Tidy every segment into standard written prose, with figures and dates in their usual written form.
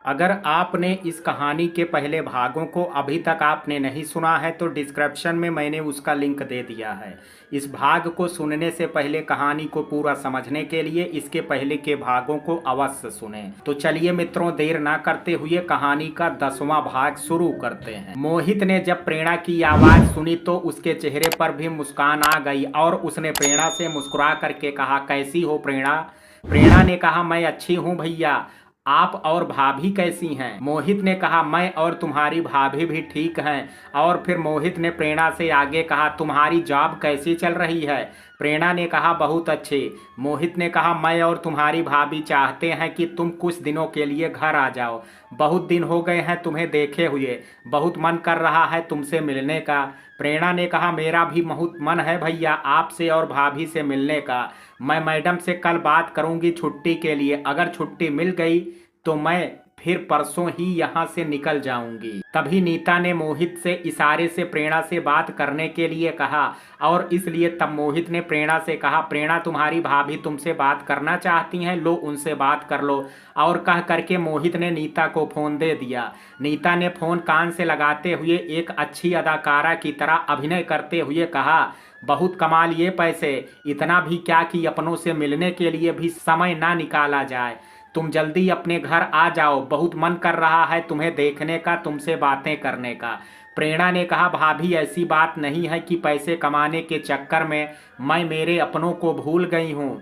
अगर आपने इस कहानी के पहले भागों को अभी तक आपने नहीं सुना है तो डिस्क्रिप्शन में मैंने उसका लिंक दे दिया है। इस भाग को सुनने से पहले कहानी को पूरा समझने के लिए इसके पहले के भागों को अवश्य सुनें। तो चलिए मित्रों, देर ना करते हुए कहानी का 10वां भाग शुरू करते हैं। मोहित ने जब प्रेरणा की आवाज़ सुनी तो उसके चेहरे पर भी मुस्कान आ गई और उसने प्रेरणा से मुस्कुरा करके कहा, कैसी हो प्रेरणा? प्रेरणा ने कहा, मैं अच्छी हूँ भैया, आप और भाभी कैसी हैं? मोहित ने कहा, मैं और तुम्हारी भाभी भी ठीक हैं। और फिर मोहित ने प्रेरणा से आगे कहा, तुम्हारी जॉब कैसी चल रही है? प्रेरणा ने कहा, बहुत अच्छी। मोहित ने कहा, मैं और तुम्हारी भाभी चाहते हैं कि तुम कुछ दिनों के लिए घर आ जाओ। बहुत दिन हो गए हैं तुम्हें देखे हुए, बहुत मन कर रहा है तुमसे मिलने का। प्रेरणा ने कहा, मेरा भी बहुत मन है भैया आपसे और भाभी से मिलने का। मैं मैडम से कल बात करूंगी छुट्टी के लिए, अगर छुट्टी मिल गई तो मैं फिर परसों ही यहाँ से निकल जाऊंगी। तभी नीता ने मोहित से इशारे से प्रेरणा से बात करने के लिए कहा और इसलिए तब मोहित ने प्रेरणा से कहा, प्रेरणा तुम्हारी भाभी तुमसे बात करना चाहती हैं, लो उनसे बात कर लो। और कह करके मोहित ने नीता को फोन दे दिया। नीता ने फोन कान से लगाते हुए एक अच्छी अदाकारा की तरह अभिनय करते हुए कहा, बहुत कमाल ये पैसे, इतना भी क्या कि अपनों से मिलने के लिए भी समय ना निकाला जाए। तुम जल्दी अपने घर आ जाओ, बहुत मन कर रहा है तुम्हें देखने का, तुमसे बातें करने का। प्रेरणा ने कहा, भाभी ऐसी बात नहीं है कि पैसे कमाने के चक्कर में मैं मेरे अपनों को भूल गई हूँ।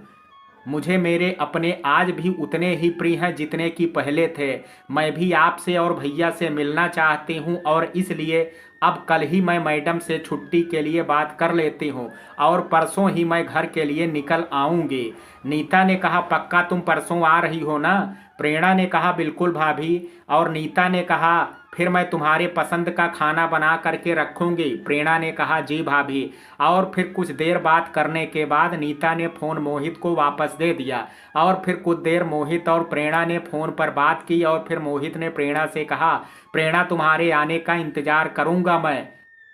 मुझे मेरे अपने आज भी उतने ही प्रिय हैं जितने कि पहले थे। मैं भी आपसे और भैया से मिलना चाहती हूँ और इसलिए अब कल ही मैं मैडम से छुट्टी के लिए बात कर लेती हूँ और परसों ही मैं घर के लिए निकल आऊँगी। नीता ने कहा, पक्का तुम परसों आ रही हो ना? प्रेरणा ने कहा, बिल्कुल भाभी। और नीता ने कहा, फिर मैं तुम्हारे पसंद का खाना बना करके रखूंगी। प्रेरणा ने कहा, जी भाभी। और फिर कुछ देर बात करने के बाद नीता ने फ़ोन मोहित को वापस दे दिया और फिर कुछ देर मोहित और प्रेरणा ने फ़ोन पर बात की और फिर मोहित ने प्रेरणा से कहा, प्रेरणा तुम्हारे आने का इंतज़ार करूंगा मैं।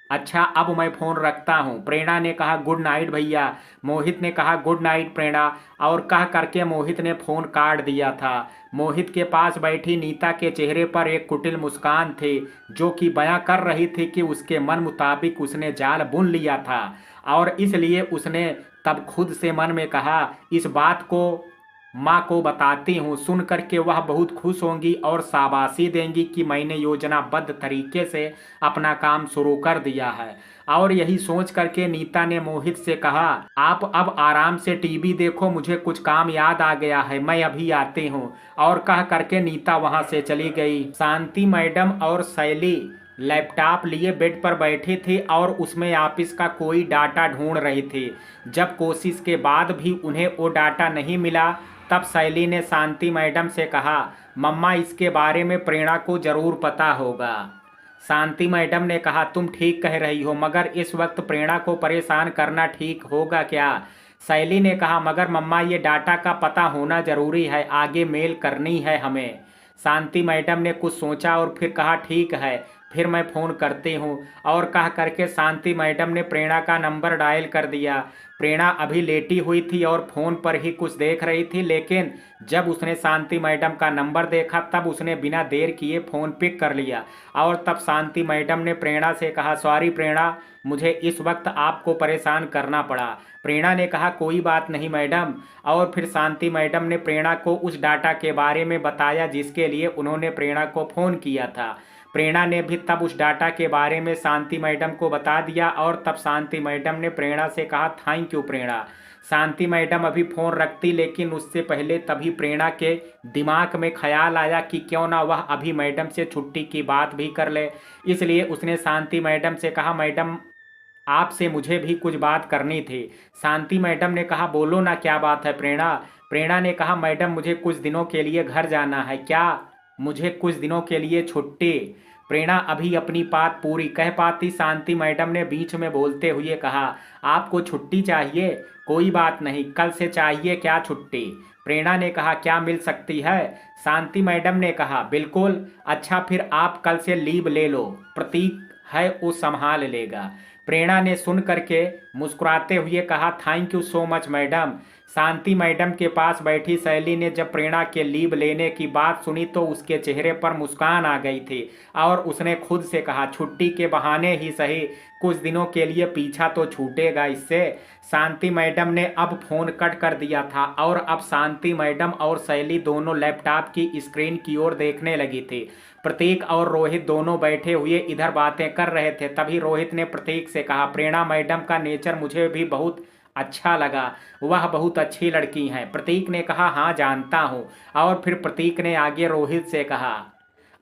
अच्छा, अब मैं फ़ोन रखता हूँ। प्रेरणा ने कहा, गुड नाइट भैया। मोहित ने कहा, गुड नाइट प्रेरणा। और कह करके मोहित ने फ़ोन काट दिया था। मोहित के पास बैठी नीता के चेहरे पर एक कुटिल मुस्कान थी जो कि बयां कर रही थी कि उसके मन मुताबिक उसने जाल बुन लिया था और इसलिए उसने तब खुद से मन में कहा, इस बात को माँ को बताती हूँ, सुन करके वह बहुत खुश होंगी और शाबाशी देंगी कि मैंने योजनाबद्ध तरीके से अपना काम शुरू कर दिया है। और यही सोच करके नीता ने मोहित से कहा, आप अब आराम से टीवी देखो, मुझे कुछ काम याद आ गया है, मैं अभी आती हूँ। और कह करके नीता वहाँ से चली गई। शांति मैडम और शैली लैपटॉप लिए बेड पर बैठी थी और उसमें ऑफिस का कोई डाटा ढूंढ रही थी। जब कोशिश के बाद भी उन्हें वो डाटा नहीं मिला तब शैली ने शांति मैडम से कहा, मम्मा इसके बारे में प्रेरणा को ज़रूर पता होगा। शांति मैडम ने कहा, तुम ठीक कह रही हो, मगर इस वक्त प्रेरणा को परेशान करना ठीक होगा क्या? शैली ने कहा, मगर मम्मा ये डाटा का पता होना ज़रूरी है, आगे मेल करनी है हमें। शांति मैडम ने कुछ सोचा और फिर कहा, ठीक है, फिर मैं फ़ोन करती हूँ। और कह करके शांति मैडम ने प्रेरणा का नंबर डायल कर दिया। प्रेरणा अभी लेटी हुई थी और फ़ोन पर ही कुछ देख रही थी, लेकिन जब उसने शांति मैडम का नंबर देखा तब उसने बिना देर किए फ़ोन पिक कर लिया। और तब शांति मैडम ने प्रेरणा से कहा, सॉरी प्रेरणा, मुझे इस वक्त आपको परेशान करना पड़ा। प्रेरणा ने कहा, कोई बात नहीं मैडम। और फिर शांति मैडम ने प्रेरणा को उस डाटा के बारे में बताया जिसके लिए उन्होंने प्रेरणा को फ़ोन किया था। प्रेरणा ने भी तब उस डाटा के बारे में शांति मैडम को बता दिया और तब शांति मैडम ने प्रेरणा से कहा, thank you Prerna. Shanti madam अभी फ़ोन रखती, लेकिन उससे पहले तभी प्रेरणा के दिमाग में ख्याल आया कि क्यों ना वह अभी मैडम से छुट्टी की बात भी कर ले। इसलिए उसने शांति मैडम से कहा, मैडम आपसे मुझे भी कुछ बात करनी थी। शांति मैडम ने कहा, बोलो ना, क्या बात है प्रेरणा? प्रेरणा ने कहा, मैडम मुझे कुछ दिनों के लिए घर जाना है। क्या? मुझे कुछ दिनों के लिए छुट्टी? प्रेरणा अभी अपनी बात पूरी कह पाती, शांति मैडम ने बीच में बोलते हुए कहा, आपको छुट्टी चाहिए? कोई बात नहीं, कल से चाहिए क्या छुट्टी? प्रेरणा ने कहा, क्या मिल सकती है? शांति मैडम ने कहा, बिल्कुल। अच्छा, फिर आप कल से लीव ले लो, प्रतीक है वो संभाल लेगा। प्रेरणा ने सुन करके मुस्कुराते हुए कहा, thank you so much madam. Shanti madam के पास बैठी शैली ने जब प्रेरणा के लीव लेने की बात सुनी तो उसके चेहरे पर मुस्कान आ गई थी और उसने खुद से कहा, छुट्टी के बहाने ही सही, कुछ दिनों के लिए पीछा तो छूटेगा इससे। शांति मैडम ने अब फोन कट कर दिया था और अब शांति मैडम और शैली दोनों लैपटॉप की स्क्रीन की ओर देखने लगी थी। प्रतीक और रोहित दोनों बैठे हुए इधर बातें कर रहे थे। तभी रोहित ने प्रतीक से कहा, प्रेरणा मैडम का नेचर मुझे भी बहुत अच्छा लगा, वह बहुत अच्छी लड़की हैं। प्रतीक ने कहा, हाँ जानता हूँ। और फिर प्रतीक ने आगे रोहित से कहा,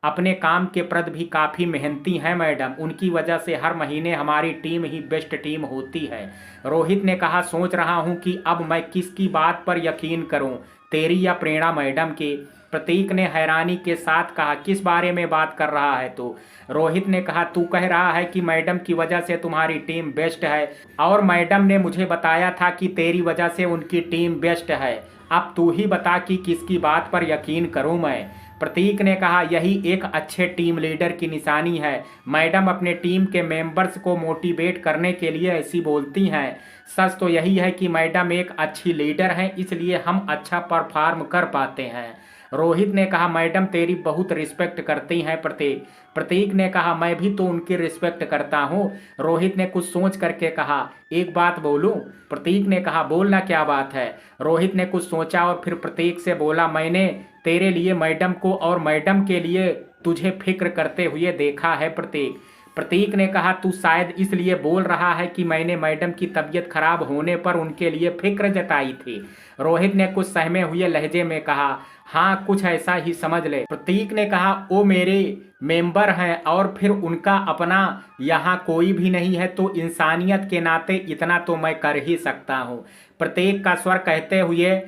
अपने काम के प्रति भी काफ़ी मेहनती हैं मैडम, उनकी वजह से हर महीने हमारी टीम ही बेस्ट टीम होती है। रोहित ने कहा, सोच रहा हूँ कि अब मैं किसकी बात पर यकीन करूँ, तेरी या प्रेरणा मैडम की। प्रतीक ने हैरानी के साथ कहा, किस बारे में बात कर रहा है तू? रोहित ने कहा, तू कह रहा है कि मैडम की वजह से तुम्हारी टीम बेस्ट है और मैडम ने मुझे बताया था कि तेरी वजह से उनकी टीम बेस्ट है। अब तू ही बता कि किसकी बात पर यकीन करूं मैं। प्रतीक ने कहा, यही एक अच्छे टीम लीडर की निशानी है। मैडम अपने टीम के मेंबर्स को मोटिवेट करने के लिए ऐसी बोलती हैं। सच तो यही है कि मैडम एक अच्छी लीडर हैं, इसलिए हम अच्छा परफॉर्म कर पाते हैं। रोहित ने कहा, मैडम तेरी बहुत रिस्पेक्ट करती हैं प्रतीक। प्रतीक ने कहा, मैं भी तो उनकी रिस्पेक्ट करता हूँ। रोहित ने कुछ सोच करके कहा, एक बात बोलूं? प्रतीक ने कहा, बोलना, क्या बात है? रोहित ने कुछ सोचा और फिर प्रतीक से बोला, मैंने तेरे लिए मैडम को और मैडम के लिए तुझे फिक्र करते हुए देखा है प्रतीक। प्रतीक ने कहा, तू शायद इसलिए बोल रहा है कि मैंने मैडम की तबीयत खराब होने पर उनके लिए फिक्र जताई थी। रोहित ने कुछ सहमे हुए लहजे में कहा, हाँ कुछ ऐसा ही समझ ले। प्रतीक ने कहा, वो मेरे मेंबर हैं और फिर उनका अपना यहाँ कोई भी नहीं है, तो इंसानियत के नाते इतना तो मैं कर ही सकता हूँ। प्रतीक का स्वर कहते हुए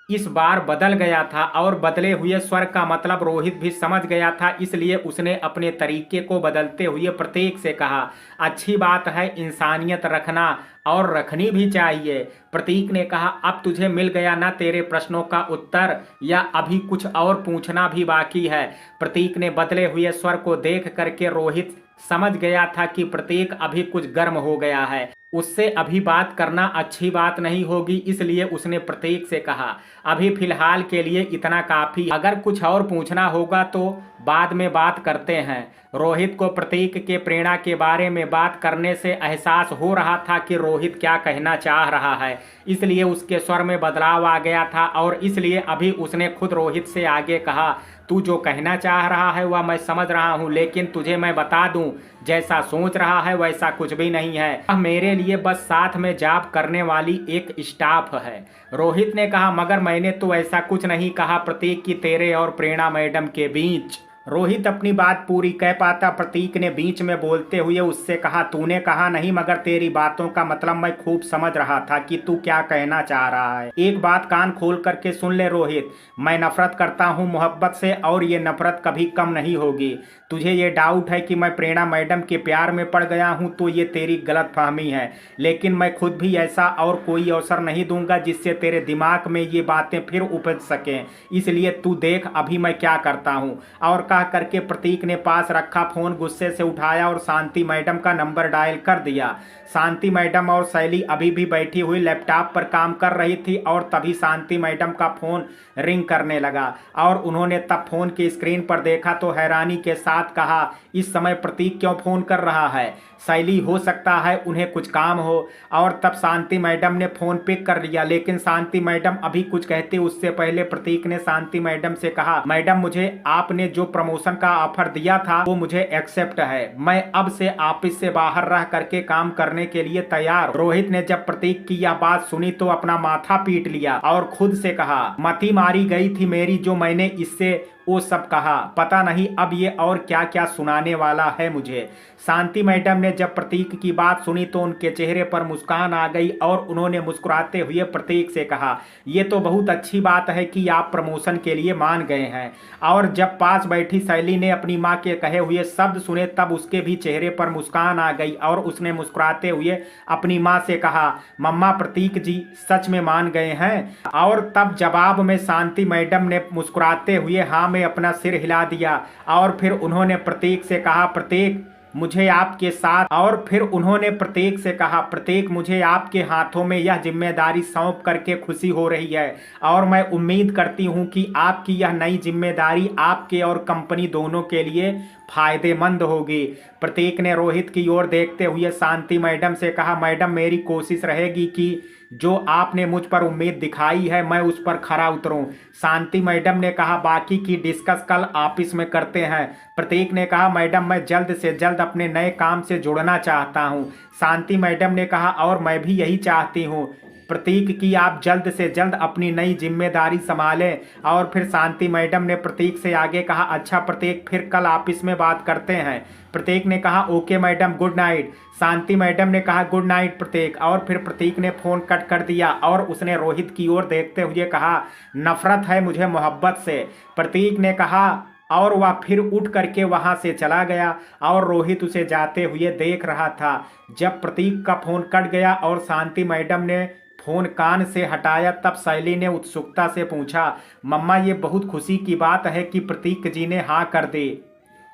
इस बार बदल गया था और बदले हुए स्वर का मतलब रोहित भी समझ गया था, इसलिए उसने अपने तरीके को बदलते हुए प्रतीक से कहा, अच्छी बात है, इंसानियत रखना और रखनी भी चाहिए। प्रतीक ने कहा, अब तुझे मिल गया ना तेरे प्रश्नों का उत्तर, या अभी कुछ और पूछना भी बाकी है? प्रतीक ने बदले हुए स्वर को देख करके रोहित समझ गया था कि प्रतीक अभी कुछ गर्म हो गया है, उससे अभी बात करना अच्छी बात नहीं होगी, इसलिए उसने प्रतीक से कहा, अभी फिलहाल के लिए इतना काफ़ी, अगर कुछ और पूछना होगा तो बाद में बात करते हैं। रोहित को प्रतीक के प्रेरणा के बारे में बात करने से एहसास हो रहा था कि रोहित क्या कहना चाह रहा है, इसलिए उसके स्वर में बदलाव आ गया था और इसलिए अभी उसने खुद रोहित से आगे कहा, तू जो कहना चाह रहा है वह मैं समझ रहा हूँ, लेकिन तुझे मैं बता दूँ, जैसा सोच रहा है वैसा कुछ भी नहीं है। मेरे लिए बस साथ में जॉब करने वाली एक स्टाफ है। रोहित ने कहा, मगर मैंने तो ऐसा कुछ नहीं कहा प्रतीक कि तेरे और प्रेरणा मैडम के बीच। रोहित अपनी बात पूरी कह पाता, प्रतीक ने बीच में बोलते हुए उससे कहा, तूने कहा नहीं, मगर तेरी बातों का मतलब मैं खूब समझ रहा था कि तू क्या कहना चाह रहा है। एक बात कान खोल करके सुन ले रोहित, मैं नफरत करता हूँ मोहब्बत से और ये नफरत कभी कम नहीं होगी। तुझे ये डाउट है कि मैं प्रेरणा मैडम के प्यार में पड़ गया हूँ तो ये तेरी गलतफहमी है, लेकिन मैं खुद भी ऐसा और कोई अवसर नहीं दूंगा जिससे तेरे दिमाग में ये बातें फिर उपज सकें, इसलिए तू देख अभी मैं क्या करता हूँ। और कह करके प्रतीक ने पास रखा फोन गुस्से से उठाया और शांति मैडम का नंबर डायल कर दिया। शांति मैडम और शैली अभी भी बैठी हुई लैपटॉप पर काम कर रही थी और तभी शांति मैडम का फोन रिंग करने लगा और उन्होंने तब फोन की स्क्रीन पर देखा तो हैरानी के साथ कहा, इस समय प्रतीक क्यों फोन कर रहा है? शैली, हो सकता है उन्हें कुछ काम हो। और तब शांति मैडम ने फोन पिक कर लिया, लेकिन शांति मैडम अभी कुछ कहती उससे पहले प्रतीक ने शांति मैडम से कहा, मैडम मुझे आपने जो प्रमोशन का ऑफर दिया था वो मुझे एक्सेप्ट है, मैं अब से ऑफिस से बाहर रह करके काम करने के लिए तैयार। रोहित ने जब प्रतीक की यह बात सुनी तो अपना माथा पीट लिया और खुद से कहा, मती मारी गई थी मेरी जो मैंने इससे वो सब कहा, पता नहीं अब ये और क्या क्या सुनाने वाला है मुझे। शांति मैडम ने जब प्रतीक की बात सुनी तो उनके चेहरे पर मुस्कान आ गई और उन्होंने मुस्कुराते हुए प्रतीक से कहा, ये तो बहुत अच्छी बात है कि आप प्रमोशन के लिए मान गए हैं। और जब पास बैठी शैली ने अपनी माँ के कहे हुए शब्द सुने तब उसके भी चेहरे पर मुस्कान आ गई और उसने मुस्कुराते हुए अपनी माँ से कहा, मम्मा प्रतीक जी सच में मान गए हैं? और तब जवाब में शांति मैडम ने मुस्कुराते हुए हाँ में अपना सिर हिला दिया और फिर उन्होंने प्रतीक से कहा, प्रतीक मुझे आपके साथ। और फिर उन्होंने प्रतीक से कहा, प्रतीक मुझे आपके हाथों में यह जिम्मेदारी सौंप करके खुशी हो रही है और मैं उम्मीद करती हूं कि आपकी यह नई जिम्मेदारी आपके और कंपनी दोनों के लिए फायदेमंद होगी। प्रतीक ने रोहित की ओर देखते हुए शांति मैडम से कहा, मैडम मेरी कोशिश रहेगी कि जो आपने मुझ पर उम्मीद दिखाई है मैं उस पर खरा उतरूं। शांति मैडम ने कहा, बाकी की डिस्कस कल ऑफिस में करते हैं। प्रतीक ने कहा, मैडम मैं जल्द से जल्द अपने नए काम से जुड़ना चाहता हूं। शांति मैडम ने कहा, और मैं भी यही चाहती हूं प्रतीक कि आप जल्द से जल्द अपनी नई जिम्मेदारी संभालें। और फिर शांति मैडम ने प्रतीक से आगे कहा, अच्छा प्रतीक फिर कल ऑफिस में बात करते हैं। प्रतीक ने कहा, ओके मैडम, गुड नाइट। शांति मैडम ने कहा, गुड नाइट प्रतीक। और फिर प्रतीक ने फोन कट कर दिया और उसने रोहित की ओर देखते हुए कहा, नफरत है मुझे मोहब्बत से। प्रतीक ने कहा और वह फिर उठ करके वहां से चला गया और रोहित उसे जाते हुए देख रहा था। जब प्रतीक का फोन कट गया और शांति मैडम ने फोन कान से हटाया तब शैली ने उत्सुकता से पूछा, मम्मा ये बहुत खुशी की बात है कि प्रतीक जी ने हाँ कर दी।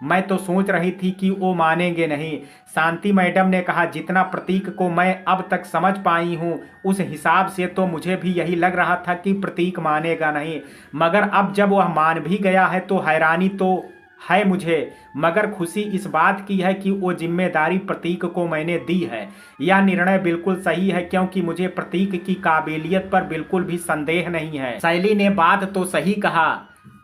मैं तो सोच रही थी कि वो मानेंगे नहीं। शांति मैडम ने कहा, जितना प्रतीक को मैं अब तक समझ पाई हूँ उस हिसाब से तो मुझे भी यही लग रहा था कि प्रतीक मानेगा नहीं, मगर अब जब वह मान भी गया है तो हैरानी तो है मुझे, मगर खुशी इस बात की है कि वो जिम्मेदारी प्रतीक को मैंने दी है। यह निर्णय बिल्कुल सही है क्योंकि मुझे प्रतीक की काबिलियत पर बिल्कुल भी संदेह नहीं है। शैली ने बात तो सही कहा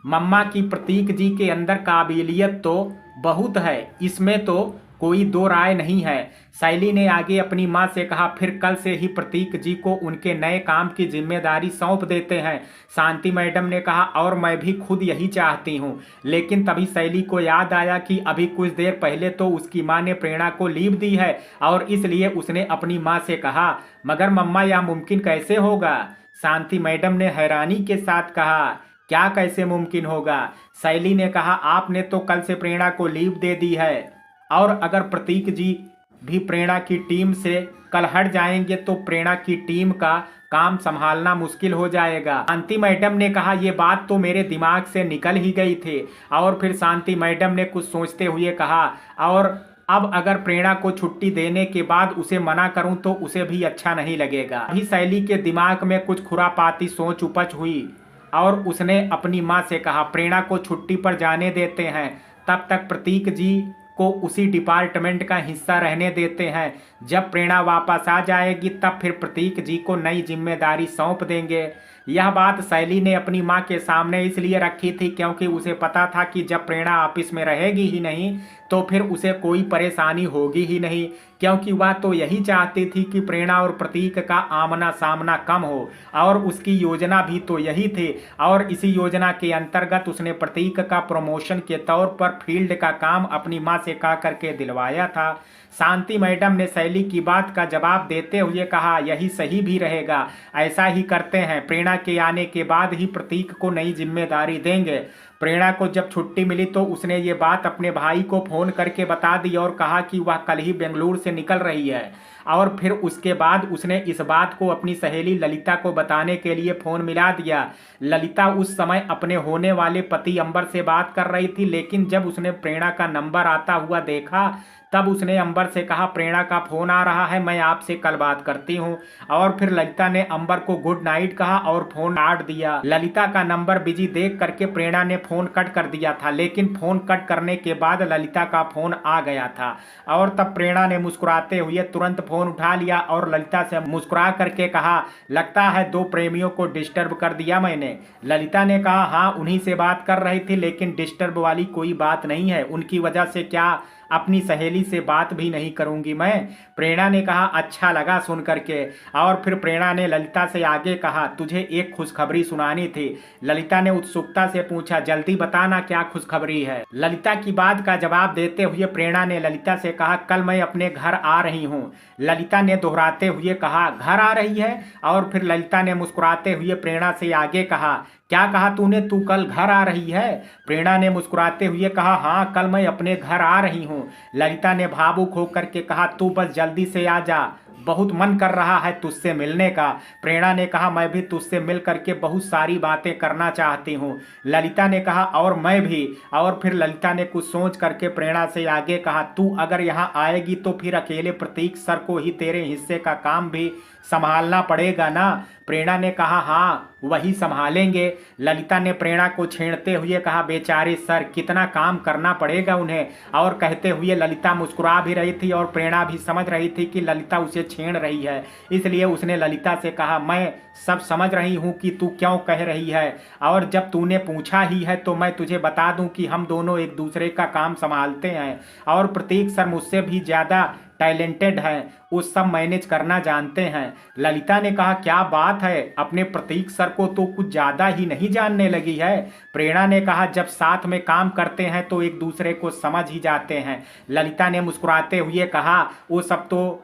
मम्मा की, प्रतीक जी के अंदर काबिलियत तो बहुत है, इसमें तो कोई दो राय नहीं है। शैली ने आगे अपनी माँ से कहा, फिर कल से ही प्रतीक जी को उनके नए काम की जिम्मेदारी सौंप देते हैं। शांति मैडम ने कहा, और मैं भी खुद यही चाहती हूँ। लेकिन तभी शैली को याद आया कि अभी कुछ देर पहले तो उसकी माँ ने प्रेरणा को लीव दी है और इसलिए उसने अपनी माँ से कहा, मगर मम्मा यह मुमकिन कैसे होगा? शांति मैडम ने हैरानी के साथ कहा, क्या कैसे मुमकिन होगा? शैली ने कहा, आपने तो कल से प्रेरणा को लीव दे दी है और अगर प्रतीक जी भी प्रेरणा की टीम से कल हट जाएंगे तो प्रेरणा की टीम का काम संभालना मुश्किल हो जाएगा। शांति मैडम ने कहा, यह बात तो मेरे दिमाग से निकल ही गई थी। और फिर शांति मैडम ने कुछ सोचते हुए कहा, और अब अगर प्रेरणा को छुट्टी देने के बाद उसे मना करूं तो उसे भी अच्छा नहीं लगेगा। अभी शैली के दिमाग में कुछ खुरापाती सोच उपज हुई और उसने अपनी माँ से कहा, प्रेरणा को छुट्टी पर जाने देते हैं, तब तक प्रतीक जी को उसी डिपार्टमेंट का हिस्सा रहने देते हैं। जब प्रेरणा वापस आ जाएगी तब फिर प्रतीक जी को नई जिम्मेदारी सौंप देंगे। यह बात शैली ने अपनी माँ के सामने इसलिए रखी थी क्योंकि उसे पता था कि जब प्रेरणा ऑफिस में रहेगी ही नहीं तो फिर उसे कोई परेशानी होगी ही नहीं, क्योंकि वह तो यही चाहती थी कि प्रेरणा और प्रतीक का आमना सामना कम हो और उसकी योजना भी तो यही थी। और इसी योजना के अंतर्गत उसने प्रतीक का प्रमोशन के तौर पर फील्ड का काम अपनी माँ से कह करके दिलवाया था। शांति मैडम ने शैली की बात का जवाब देते हुए कहा, यही सही भी रहेगा, ऐसा ही करते हैं। प्रेरणा के आने के बाद ही प्रतीक को नई जिम्मेदारी देंगे। प्रेरणा को जब छुट्टी मिली तो उसने ये बात अपने भाई को फोन करके बता दी और कहा कि वह कल ही बेंगलुरु से निकल रही है। और फिर उसके बाद उसने इस बात को अपनी सहेली ललिता को बताने के लिए फोन मिला दिया। ललिता उस समय अपने होने वाले पति अंबर से बात कर रही थी, लेकिन जब उसने प्रेरणा का नंबर आता हुआ देखा तब उसने अंबर से कहा, प्रेरणा का फोन आ रहा है, मैं आपसे कल बात करती हूँ। और फिर ललिता ने अंबर को गुड नाइट कहा और फोन काट दिया। ललिता का नंबर बिजी देख करके प्रेरणा ने फोन कट कर दिया था, लेकिन फोन कट करने के बाद ललिता का फोन आ गया था और तब प्रेरणा ने मुस्कुराते हुए तुरंत फोन उठा लिया और ललिता से मुस्कुरा करके कहा, लगता है दो प्रेमियों को डिस्टर्ब कर दिया मैंने। ललिता ने कहा, हाँ उन्हीं से बात कर रही थी, लेकिन डिस्टर्ब वाली कोई बात नहीं है, उनकी वजह से क्या अपनी सहेली से बात भी नहीं करूंगी मैं। प्रेरणा ने कहा, अच्छा लगा सुन करके। और फिर प्रेरणा ने ललिता से आगे कहा, तुझे एक खुशखबरी सुनानी थी। ललिता ने उत्सुकता से पूछा, जल्दी बताना क्या खुशखबरी है। ललिता की बात का जवाब देते हुए प्रेरणा ने ललिता से कहा, कल मैं अपने घर आ रही हूँ। ललिता ने दोहराते हुए कहा, घर आ रही है? और फिर ललिता ने मुस्कुराते हुए प्रेरणा से आगे कहा, क्या कहा तूने, तू कल घर आ रही है? प्रेरणा ने मुस्कुराते हुए कहा, हाँ कल मैं अपने घर आ रही हूँ। ललिता ने भावुक होकर के कहा, तू बस जल्दी से आ जा, बहुत मन कर रहा है तुझसे मिलने का। प्रेरणा ने कहा मैं भी तुझसे मिल करके बहुत सारी बातें करना चाहती हूँ। ललिता ने कहा और मैं भी। और फिर ललिता ने कुछ सोच करके प्रेरणा से आगे कहा तू अगर यहाँ आएगी तो फिर अकेले प्रतीक सर को ही तेरे हिस्से का काम भी संभालना पड़ेगा ना। प्रेरणा ने कहा हाँ वही संभालेंगे। ललिता ने प्रेरणा को छेड़ते हुए कहा बेचारे सर कितना काम करना पड़ेगा उन्हें। और कहते हुए ललिता मुस्कुरा भी रही थी और प्रेरणा भी समझ रही थी कि ललिता उसे छेड़ रही है, इसलिए उसने ललिता से कहा मैं सब समझ रही हूँ कि तू क्यों कह रही है, और जब तूने पूछा ही है तो मैं तुझे बता दूं कि हम दोनों एक दूसरे का काम संभालते हैं और प्रतीक सर मुझसे भी ज़्यादा टैलेंटेड हैं, वो सब मैनेज करना जानते हैं। ललिता ने कहा क्या बात है, अपने प्रतीक सर को तो कुछ ज़्यादा ही नहीं जानने लगी है। प्रेरणा ने कहा जब साथ में काम करते हैं तो एक दूसरे को समझ ही जाते हैं। ललिता ने मुस्कुराते हुए कहा वो सब तो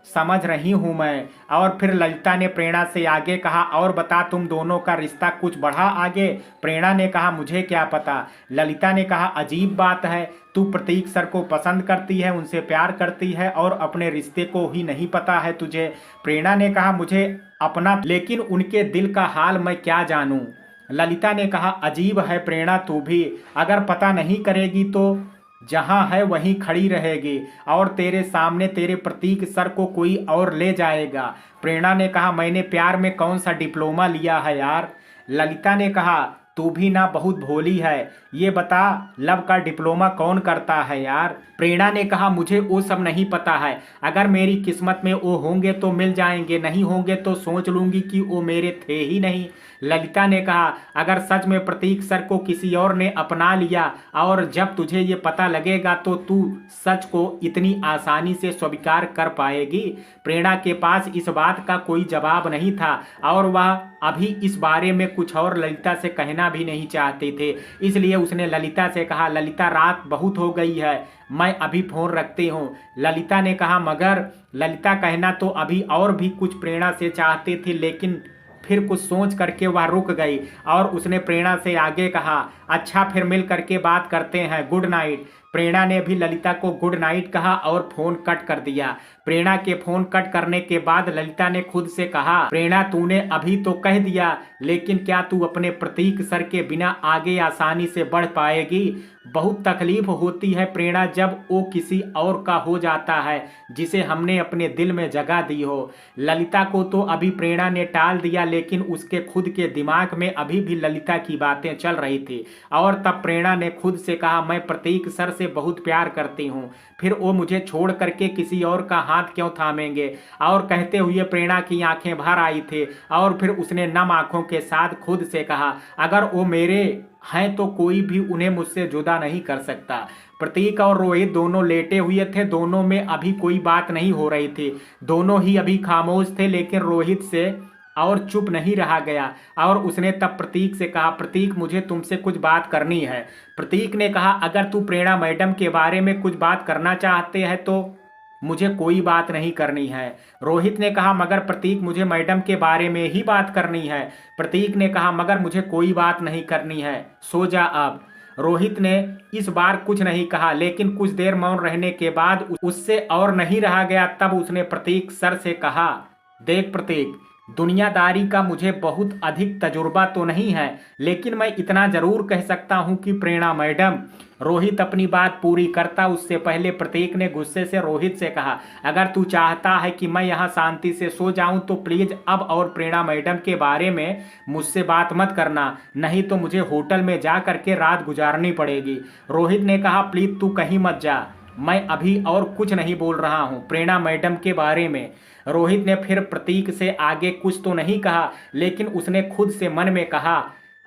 समझ रही हूँ मैं। और फिर ललिता ने प्रेरणा से आगे कहा और बता तुम दोनों का रिश्ता कुछ बढ़ा आगे। प्रेरणा ने कहा मुझे क्या पता। ललिता ने कहा अजीब बात है, तू प्रतीक सर को पसंद करती है, उनसे प्यार करती है और अपने रिश्ते को ही नहीं पता है तुझे। प्रेरणा ने कहा मुझे अपना लेकिन उनके दिल का हाल मैं क्या जानूं। ललिता ने कहा अजीब है प्रेरणा, तू भी अगर पता नहीं करेगी तो जहां है वहीं खड़ी रहेगी और तेरे सामने तेरे प्रतीक सर को कोई और ले जाएगा। प्रेरणा ने कहा मैंने प्यार में कौन सा डिप्लोमा लिया है यार। ललिता ने कहा तू भी ना बहुत भोली है, ये बता लव का डिप्लोमा कौन करता है यार। प्रेरणा ने कहा मुझे वो सब नहीं पता है, अगर मेरी किस्मत में वो होंगे तो मिल जाएंगे, नहीं होंगे तो सोच लूंगी कि वो मेरे थे ही नहीं। ललिता ने कहा अगर सच में प्रतीक सर को किसी और ने अपना लिया और जब तुझे ये पता लगेगा तो तू सच को इतनी आसानी से स्वीकार कर पाएगी। प्रेरणा के पास इस बात का कोई जवाब नहीं था और वह अभी इस बारे में कुछ और ललिता से कहना भी नहीं चाहते थे, इसलिए उसने ललिता से कहा ललिता रात बहुत हो गई है, मैं अभी फोन रखती हूँ। ललिता ने कहा मगर ललिता कहना तो अभी और भी कुछ प्रेरणा से चाहती थी, लेकिन फिर कुछ सोच करके वह रुक गई और उसने प्रेरणा से आगे कहा अच्छा फिर मिल करके बात करते हैं, गुड नाइट। प्रेरणा ने भी ललिता को गुड नाइट कहा और फोन कट कर दिया। प्रेरणा के फोन कट करने के बाद ललिता ने खुद से कहा प्रेरणा तूने अभी तो कह दिया, लेकिन क्या तू अपने प्रतीक सर के बिना आगे आसानी से बढ़ पाएगी। बहुत तकलीफ होती है प्रेरणा जब वो किसी और का हो जाता है जिसे हमने अपने दिल में जगह दी हो। ललिता को तो अभी प्रेरणा ने टाल दिया, लेकिन उसके खुद के दिमाग में अभी भी ललिता की बातें चल रही थी और तब प्रेरणा ने खुद से कहा मैं प्रतीक सर से बहुत प्यार करती हूँ, फिर वो मुझे छोड़ करके किसी और का हाथ क्यों थामेंगे। और कहते हुए प्रेरणा की आंखें भर आई थी और फिर उसने नम आंखों के साथ खुद से कहा अगर वो मेरे हैं तो कोई भी उन्हें मुझसे जुदा नहीं कर सकता। प्रतीक और रोहित दोनों लेटे हुए थे, दोनों में अभी कोई बात नहीं हो रही थी, दोनों ही अभी खामोश थे, लेकिन रोहित से और चुप नहीं रहा गया और उसने तब प्रतीक से कहा प्रतीक मुझे तुमसे कुछ बात करनी है। प्रतीक ने कहा अगर तू प्रेरणा मैडम के बारे में कुछ बात करना चाहते हैं तो मुझे कोई बात नहीं करनी है। रोहित ने कहा मगर प्रतीक मुझे मैडम के बारे में ही बात करनी है। प्रतीक ने कहा मगर मुझे कोई बात नहीं करनी है, सो जा अब। रोहित ने इस बार कुछ नहीं कहा, लेकिन कुछ देर मौन रहने के बाद उससे और नहीं रहा गया। तब उसने प्रतीक सर से कहा देख प्रतीक, दुनियादारी का मुझे बहुत अधिक तजुर्बा तो नहीं है, लेकिन मैं इतना जरूर कह सकता हूं कि प्रेरणा मैडम। रोहित अपनी बात पूरी करता उससे पहले प्रतीक ने गुस्से से रोहित से कहा अगर तू चाहता है कि मैं यहाँ शांति से सो जाऊं तो प्लीज अब और प्रेरणा मैडम के बारे में मुझसे बात मत करना, नहीं तो मुझे होटल में जा करके रात गुजारनी पड़ेगी। रोहित ने कहा प्लीज तू कहीं मत जा, मैं अभी और कुछ नहीं बोल रहा हूँ प्रेरणा मैडम के बारे में। रोहित ने फिर प्रतीक से आगे कुछ तो नहीं कहा, लेकिन उसने खुद से मन में कहा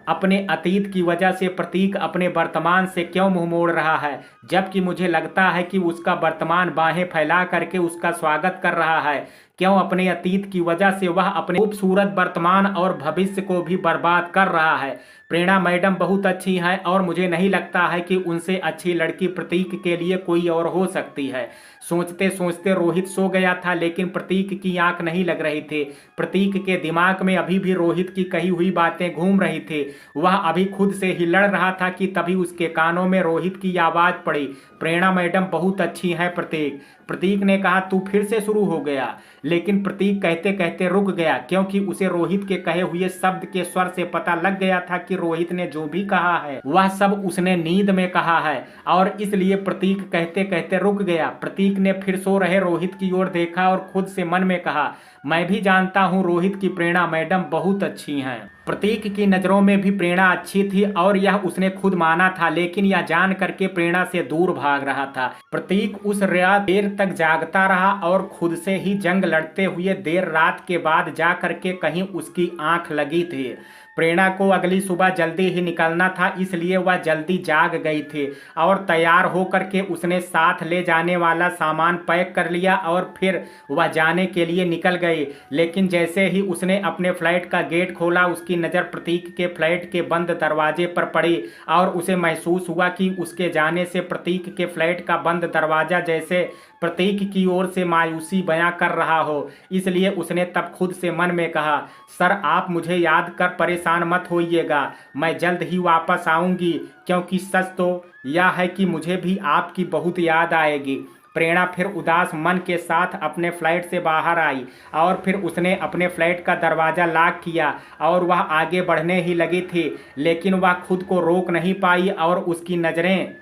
अपने अतीत की वजह से प्रतीक अपने वर्तमान से क्यों मुंह मोड़ रहा है, जबकि मुझे लगता है कि उसका वर्तमान बाहें फैला करके उसका स्वागत कर रहा है। क्यों अपने अतीत की वजह से वह अपने खूबसूरत वर्तमान और भविष्य को भी बर्बाद कर रहा है। प्रेरणा मैडम बहुत अच्छी हैं और मुझे नहीं लगता है कि उनसे अच्छी लड़की प्रतीक के लिए कोई और हो सकती है। सोचते सोचते रोहित सो गया था, लेकिन प्रतीक की आंख नहीं लग रही थी। प्रतीक के दिमाग में अभी भी रोहित की कही हुई बातें घूम रही थी। वह अभी खुद से ही लड़ रहा था कि तभी उसके कानों में रोहित की आवाज पड़ी प्रेरणा मैडम बहुत अच्छी हैं प्रतीक। प्रतीक ने कहा तू फिर से शुरू हो गया। लेकिन प्रतीक कहते कहते रुक गया, क्योंकि उसे रोहित के कहे हुए शब्द के स्वर से पता लग गया था कि रोहित ने जो भी कहा है वह सब उसने नींद में कहा है, और इसलिए प्रतीक कहते कहते रुक गया। प्रतीक ने फिर सो रहे रोहित की ओर देखा और खुद से मन में कहा, मैं भी जानता हूँ रोहित की प्रेरणा मैडम बहुत अच्छी हैं। प्रतीक की नज़रों में भी प्रेरणा अच्छी थी और यह उसने खुद माना था, लेकिन यह जान करके प्रेरणा से दूर भाग रहा था। प्रतीक उस रात देर तक जागता रहा और खुद से ही जंग लड़ते हुए देर रात के बाद जा करके कहीं उसकी आंख लगी थी। प्रेरणा को अगली सुबह जल्दी ही निकलना था, इसलिए वह जल्दी जाग गई थी और तैयार होकर के उसने साथ ले जाने वाला सामान पैक कर लिया और फिर वह जाने के लिए निकल गई। लेकिन जैसे ही उसने अपने फ्लैट का गेट खोला, उसकी नज़र प्रतीक के फ्लैट के बंद दरवाजे पर पड़ी और उसे महसूस हुआ कि उसके जाने से प्रतीक के फ्लैट का बंद दरवाज़ा जैसे प्रतीक की ओर से मायूसी बयां कर रहा हो। इसलिए उसने तब खुद से मन में कहा, सर आप मुझे याद कर परेशान मत होइएगा, मैं जल्द ही वापस आऊंगी, क्योंकि सच तो यह है कि मुझे भी आपकी बहुत याद आएगी। प्रेरणा फिर उदास मन के साथ अपने फ्लैट से बाहर आई और फिर उसने अपने फ्लैट का दरवाज़ा लॉक किया और वह आगे बढ़ने ही लगी थी, लेकिन वह खुद को रोक नहीं पाई और उसकी नज़रें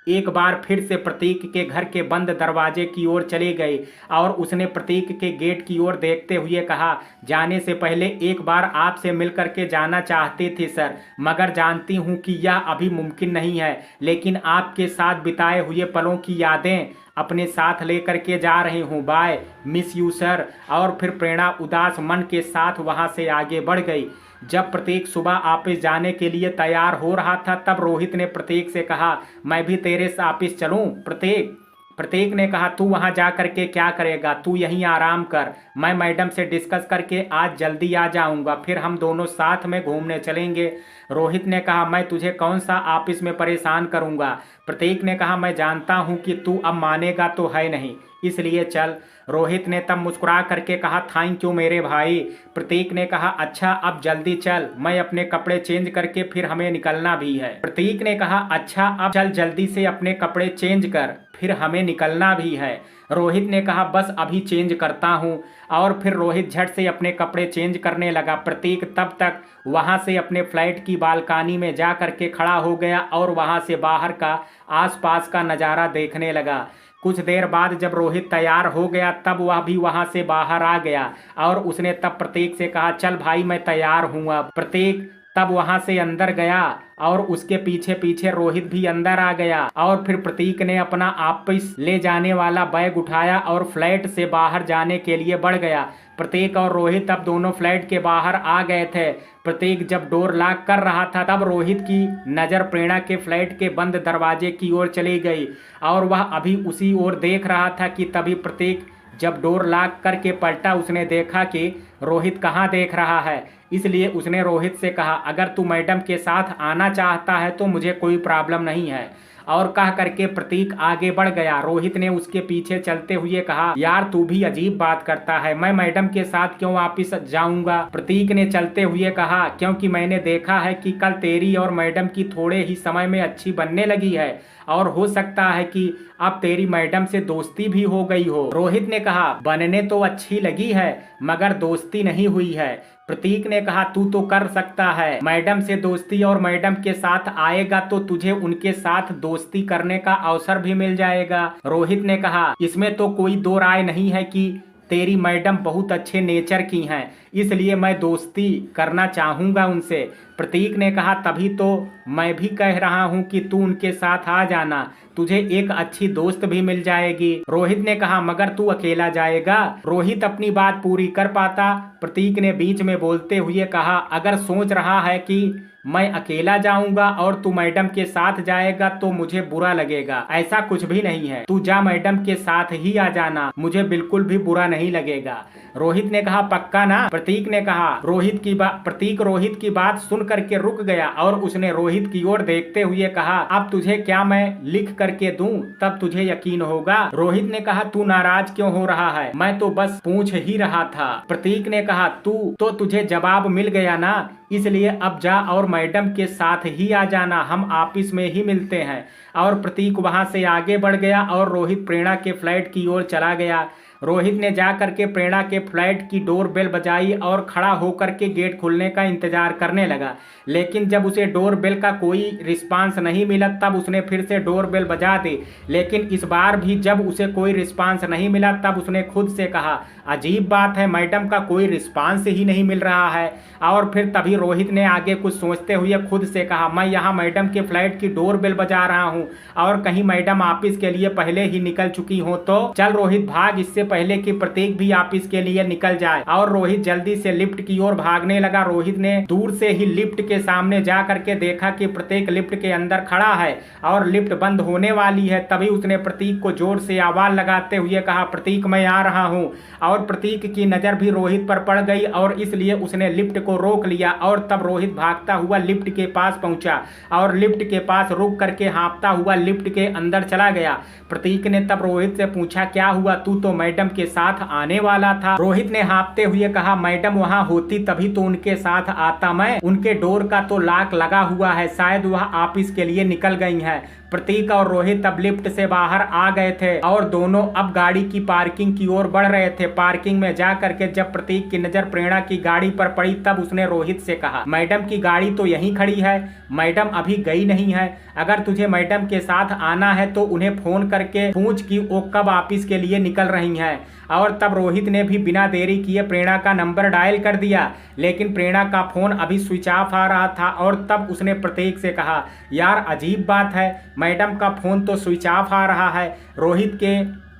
एक बार फिर से प्रतीक के घर के बंद दरवाजे की ओर चली गई और उसने प्रतीक के गेट की ओर देखते हुए कहा, जाने से पहले एक बार आपसे मिल करके जाना चाहती थी सर, मगर जानती हूँ कि यह अभी मुमकिन नहीं है, लेकिन आपके साथ बिताए हुए पलों की यादें अपने साथ लेकर के जा रही हूँ, बाय, मिस यू सर। और फिर प्रेरणा उदास मन के साथ वहाँ से आगे बढ़ गई। जब प्रतीक सुबह ऑफिस जाने के लिए तैयार हो रहा था, तब रोहित ने प्रतीक से कहा, मैं भी तेरे से ऑफिस चलूं? प्रतीक ने कहा, तू वहां जा करके क्या करेगा, तू यहीं आराम कर, मैं मैडम से डिस्कस करके आज जल्दी आ जाऊंगा, फिर हम दोनों साथ में घूमने चलेंगे। रोहित ने कहा, मैं तुझे कौन सा ऑफिस में परेशान करूंगा। प्रतीक ने कहा, मैं जानता हूं कि तू अब मानेगा तो है नहीं, इसलिए चल। रोहित ने तब मुस्कुरा करके कहा, थैंक यू मेरे भाई। प्रतीक ने कहा, अच्छा अब जल्दी चल, मैं अपने कपड़े चेंज करके फिर हमें निकलना भी है। प्रतीक ने कहा, अच्छा अब चल जल्दी से अपने कपड़े चेंज कर, फिर हमें निकलना भी है। रोहित ने कहा, बस अभी चेंज करता हूँ। और फिर रोहित झट से अपने कपड़े चेंज करने लगा। प्रतीक तब तक वहाँ से अपने फ्लैट की बालकनी में जा करके खड़ा हो गया और वहाँ से बाहर का आसपास का नज़ारा देखने लगा। कुछ देर बाद जब रोहित तैयार हो गया, तब वह भी वहाँ से बाहर आ गया और उसने तब प्रतीक से कहा, चल भाई मैं तैयार हूँ अब। प्रतीक तब वहां से अंदर गया और उसके पीछे पीछे रोहित भी अंदर आ गया और फिर प्रतीक ने अपना ऑफिस ले जाने वाला बैग उठाया और फ्लैट से बाहर जाने के लिए बढ़ गया। प्रतीक और रोहित अब दोनों फ्लैट के बाहर आ गए थे। प्रतीक जब डोर लॉक कर रहा था, तब रोहित की नज़र प्रेरणा के फ्लैट के बंद दरवाजे की ओर चली गई और वह अभी उसी ओर देख रहा था कि तभी प्रतीक जब डोर लॉक करके पलटा, उसने देखा कि रोहित कहाँ देख रहा है। इसलिए उसने रोहित से कहा, अगर तू मैडम के साथ आना चाहता है तो मुझे कोई प्रॉब्लम नहीं है। और कह करके प्रतीक आगे बढ़ गया। रोहित ने उसके पीछे चलते हुए कहा, यार तू भी अजीब बात करता है, मैं मैडम के साथ क्यों वापिस जाऊंगा। प्रतीक ने चलते हुए कहा, क्योंकि मैंने देखा है कि कल तेरी और मैडम की थोड़े ही समय में अच्छी बनने लगी है और हो सकता है कि अब तेरी मैडम से दोस्ती भी हो गई हो। रोहित ने कहा, बनने तो अच्छी लगी है मगर दोस्ती नहीं हुई है। प्रतीक ने कहा, तू तो कर सकता है मैडम से दोस्ती और मैडम के साथ आएगा तो तुझे उनके साथ दोस्ती करने का अवसर भी मिल जाएगा। रोहित ने कहा, इसमें तो कोई दो राय नहीं है कि तेरी मैडम बहुत अच्छे नेचर की हैं, इसलिए मैं दोस्ती करना चाहूँगा उनसे। प्रतीक ने कहा, तभी तो मैं भी कह रहा हूँ कि तू उनके साथ आ जाना, तुझे एक अच्छी दोस्त भी मिल जाएगी। रोहित ने कहा, मगर तू अकेला जाएगा। रोहित अपनी बात पूरी कर पाता। प्रतीक ने बीच में बोलते हुए कहा, अगर सोच रहा है कि मैं अकेला जाऊंगा और तू मैडम के साथ जाएगा तो मुझे बुरा लगेगा, ऐसा कुछ भी नहीं है, तू जा मैडम के साथ ही आ जाना, मुझे बिल्कुल भी बुरा नहीं लगेगा। रोहित ने कहा, पक्का ना। प्रतीक ने कहा, प्रतीक रोहित की बात सुन करके रुक गया और उसने रोहित की ओर देखते हुए कहा, अब तुझे क्या मैं लिख करके दूं, तब तुझे यकीन होगा। रोहित ने कहा, तू नाराज क्यों हो रहा है, मैं तो बस पूछ ही रहा था। प्रतीक ने कहा, तुझे जवाब मिल गया ना, इसलिए अब जा और मैडम के साथ ही आ जाना, हम ऑफिस में ही मिलते हैं। और प्रतीक वहां से आगे बढ़ गया और रोहित प्रेरणा के फ्लैट की ओर चला गया। रोहित ने जा करके प्रेरणा के फ्लैट की डोर बेल बजाई और खड़ा होकर के गेट खुलने का इंतजार करने लगा। लेकिन जब उसे डोर बेल का कोई रिस्पांस नहीं मिला तब उसने फिर से डोर बेल बजा दी। लेकिन इस बार भी जब उसे कोई रिस्पांस नहीं मिला तब उसने खुद से कहा, अजीब बात है, मैडम का कोई रिस्पांस ही नहीं मिल रहा है। और फिर तभी रोहित ने आगे कुछ सोचते हुए खुद से कहा, मैं यहाँ मैडम के फ्लैट की डोर बेल बजा रहा हूँ और कहीं मैडम ऑफिस के लिए पहले ही निकल चुकी हो तो चल रोहित भाग, इससे पहले कि प्रतीक भी ऑफिस के लिए निकल जाए। और रोहित जल्दी से लिफ्ट की ओर भागने लगा। रोहित ने दूर से ही लिफ्ट के सामने जा करके देखा कि प्रतीक लिफ्ट के अंदर खड़ा है और लिफ्ट बंद होने वाली है। तभी उसने प्रतीक को जोर से आवाज लगाते हुए कहा, प्रतीक मैं आ रहा हूँ। और प्रतीक की नजर भी रोहित पर पड़ गई और इसलिए उसने लिफ्ट को रोक लिया। और तब रोहित भागता हुआ लिफ्ट के पास पहुंचा और लिफ्ट के पास रुक करके हाँफता हुआ लिफ्ट के अंदर चला गया। प्रतीक ने तब रोहित से पूछा, क्या हुआ, तू तो मैडम के साथ आने वाला था। रोहित ने हाँफते हुए कहा, मैडम वहां होती तभी तो उनके साथ आता मैं, उनके डोर का तो लॉक लगा हुआ है, शायद वह ऑफिस के लिए निकल गई है। प्रतीक और रोहित अब लिफ्ट से बाहर आ गए थे और दोनों अब गाड़ी की पार्किंग की ओर बढ़ रहे थे। पार्किंग में जा करके जब प्रतीक की नजर प्रेरणा की गाड़ी पर पड़ी तब उसने रोहित से कहा, मैडम की गाड़ी तो यहीं खड़ी है, मैडम अभी गई नहीं है। अगर तुझे मैडम के साथ आना है तो उन्हें फोन करके पूछ कि वो कब ऑफिस के लिए निकल रही हैं। और तब रोहित ने भी बिना देरी किए प्रेरणा का नंबर डायल कर दिया, लेकिन प्रेरणा का फोन अभी स्विच ऑफ आ रहा था। और तब उसने प्रतीक से कहा, यार अजीब बात है, मैडम का फोन तो स्विच ऑफ आ रहा है। रोहित के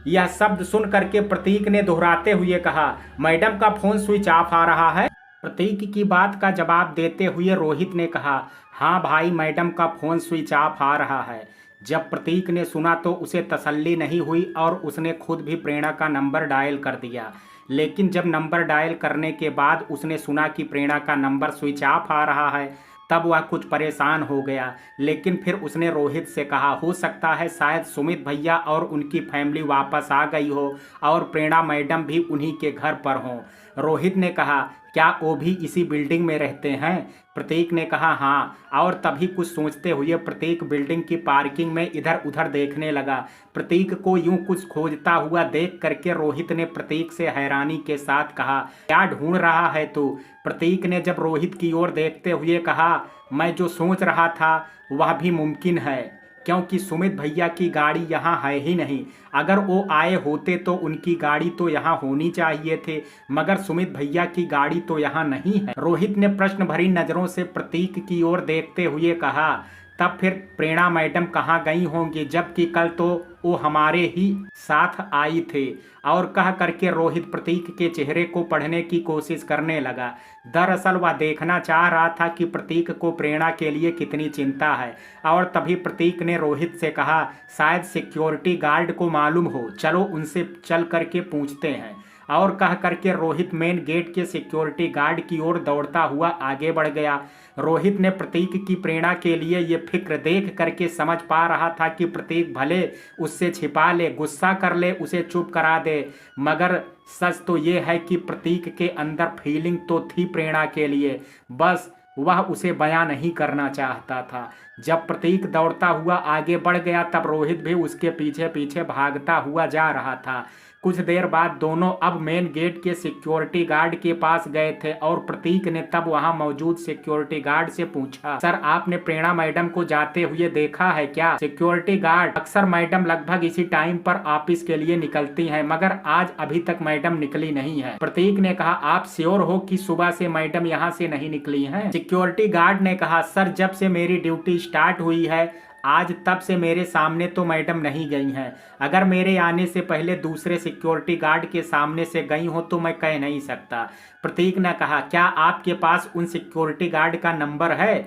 यह शब्द सुन करके प्रतीक ने दोहराते हुए कहा, मैडम का फोन स्विच ऑफ आ रहा है। प्रतीक की बात का जवाब देते हुए रोहित ने कहा, हाँ भाई, मैडम का फोन स्विच ऑफ आ रहा है। जब प्रतीक ने सुना तो उसे तसल्ली नहीं हुई और उसने खुद भी प्रेरणा का नंबर डायल कर दिया। लेकिन जब नंबर डायल करने के बाद उसने सुना कि प्रेरणा का नंबर स्विच ऑफ आ रहा है तब वह कुछ परेशान हो गया। लेकिन फिर उसने रोहित से कहा, हो सकता है शायद सुमित भैया और उनकी फैमिली वापस आ गई हो और प्रेरणा मैडम भी उन्हीं के घर पर हों। रोहित ने कहा, क्या वो भी इसी बिल्डिंग में रहते हैं? प्रतीक ने कहा, हाँ। और तभी कुछ सोचते हुए प्रतीक बिल्डिंग की पार्किंग में इधर उधर देखने लगा। प्रतीक को यूं कुछ खोजता हुआ देख करके रोहित ने प्रतीक से हैरानी के साथ कहा, क्या ढूंढ रहा है तू? प्रतीक ने जब रोहित की ओर देखते हुए कहा, मैं जो सोच रहा था वह भी मुमकिन है, क्योंकि सुमित भैया की गाड़ी यहाँ है ही नहीं। अगर वो आए होते तो उनकी गाड़ी तो यहाँ होनी चाहिए थी, मगर सुमित भैया की गाड़ी तो यहाँ नहीं है। रोहित ने प्रश्न भरी नजरों से प्रतीक की ओर देखते हुए कहा, तब फिर प्रेरणा मैडम कहाँ गई होंगी, जबकि कल तो वो हमारे ही साथ आई थे। और कह करके रोहित प्रतीक के चेहरे को पढ़ने की कोशिश करने लगा। दरअसल वह देखना चाह रहा था कि प्रतीक को प्रेरणा के लिए कितनी चिंता है। और तभी प्रतीक ने रोहित से कहा, शायद सिक्योरिटी गार्ड को मालूम हो, चलो उनसे चल करके पूछते हैं। और कह करके रोहित मेन गेट के सिक्योरिटी गार्ड की ओर दौड़ता हुआ आगे बढ़ गया। रोहित ने प्रतीक की प्रेरणा के लिए ये फिक्र देख करके समझ पा रहा था कि प्रतीक भले उससे छिपा ले, गुस्सा कर ले, उसे चुप करा दे, मगर सच तो ये है कि प्रतीक के अंदर फीलिंग तो थी प्रेरणा के लिए, बस वह उसे बयां नहीं करना चाहता था। जब प्रतीक दौड़ता हुआ आगे बढ़ गया तब रोहित भी उसके पीछे पीछे भागता हुआ जा रहा था। कुछ देर बाद दोनों अब मेन गेट के सिक्योरिटी गार्ड के पास गए थे और प्रतीक ने तब वहां मौजूद सिक्योरिटी गार्ड से पूछा, सर आपने प्रेरणा मैडम को जाते हुए देखा है क्या? सिक्योरिटी गार्ड, अक्सर मैडम लगभग इसी टाइम पर ऑफिस के लिए निकलती हैं, मगर आज अभी तक मैडम निकली नहीं है। प्रतीक ने कहा, आप श्योर हो कि सुबह से मैडम यहाँ से नहीं निकली हैं? सिक्योरिटी गार्ड ने कहा, सर जब से मेरी ड्यूटी स्टार्ट हुई है आज तब से मेरे सामने तो मैडम नहीं गई हैं। अगर मेरे आने से पहले दूसरे सिक्योरिटी गार्ड के सामने से गई हो तो मैं कह नहीं सकता। प्रतीक ने कहा, क्या आपके पास उन सिक्योरिटी गार्ड का नंबर है?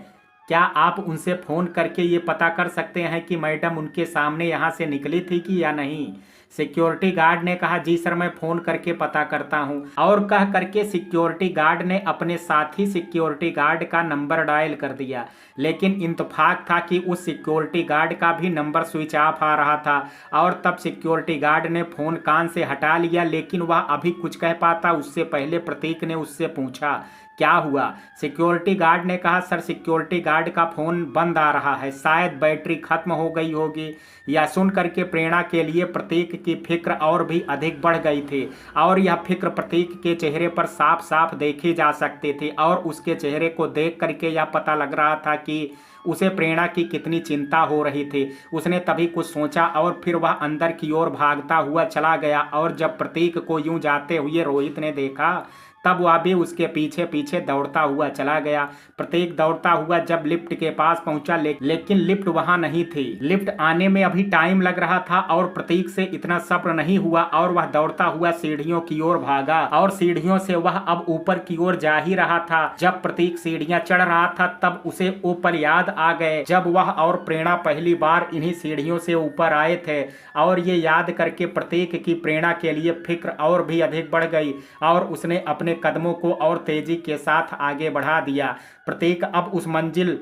क्या आप उनसे फ़ोन करके ये पता कर सकते हैं कि मैडम उनके सामने यहाँ से निकली थी कि या नहीं? सिक्योरिटी गार्ड ने कहा, जी सर मैं फ़ोन करके पता करता हूँ। और कह करके सिक्योरिटी गार्ड ने अपने साथी सिक्योरिटी गार्ड का नंबर डायल कर दिया। लेकिन इत्तेफाक था कि उस सिक्योरिटी गार्ड का भी नंबर स्विच ऑफ आ रहा था। और तब सिक्योरिटी गार्ड ने फ़ोन कान से हटा लिया, लेकिन वह अभी कुछ कह पाता उससे पहले प्रतीक ने उससे पूछा, क्या हुआ? सिक्योरिटी गार्ड ने कहा, सर सिक्योरिटी गार्ड का फोन बंद आ रहा है, शायद बैटरी खत्म हो गई होगी। यह सुन करके प्रेरणा के लिए प्रतीक की फिक्र और भी अधिक बढ़ गई थी और यह फिक्र प्रतीक के चेहरे पर साफ साफ देखी जा सकती थी और उसके चेहरे को देख करके यह पता लग रहा था कि उसे प्रेरणा की कितनी चिंता हो रही थी। उसने तभी कुछ सोचा और फिर वह अंदर की ओर भागता हुआ चला गया और जब प्रतीक को यूं जाते हुए रोहित ने देखा तब वह भी उसके पीछे पीछे दौड़ता हुआ चला गया। प्रतीक दौड़ता हुआ जब लिफ्ट के पास पहुंचा लेकिन लिफ्ट वहां नहीं थी। लिफ्ट आने में अभी टाइम लग रहा था और प्रतीक से इतना सब्र नहीं हुआ और वह दौड़ता हुआ सीढ़ियों की ओर भागा और सीढ़ियों से वह अब ऊपर की ओर जा ही रहा था। जब प्रतीक सीढ़ियां चढ़ रहा था तब उसे वो पल याद आ गए जब वह और प्रेरणा पहली बार इन्हीं सीढ़ियों से ऊपर आए थे और ये याद करके प्रतीक की प्रेरणा के लिए फिक्र और भी अधिक बढ़ गई और उसने अपने कदमों को और तेजी के साथ आगे बढ़ा दिया। प्रतीक अब उस मंजिल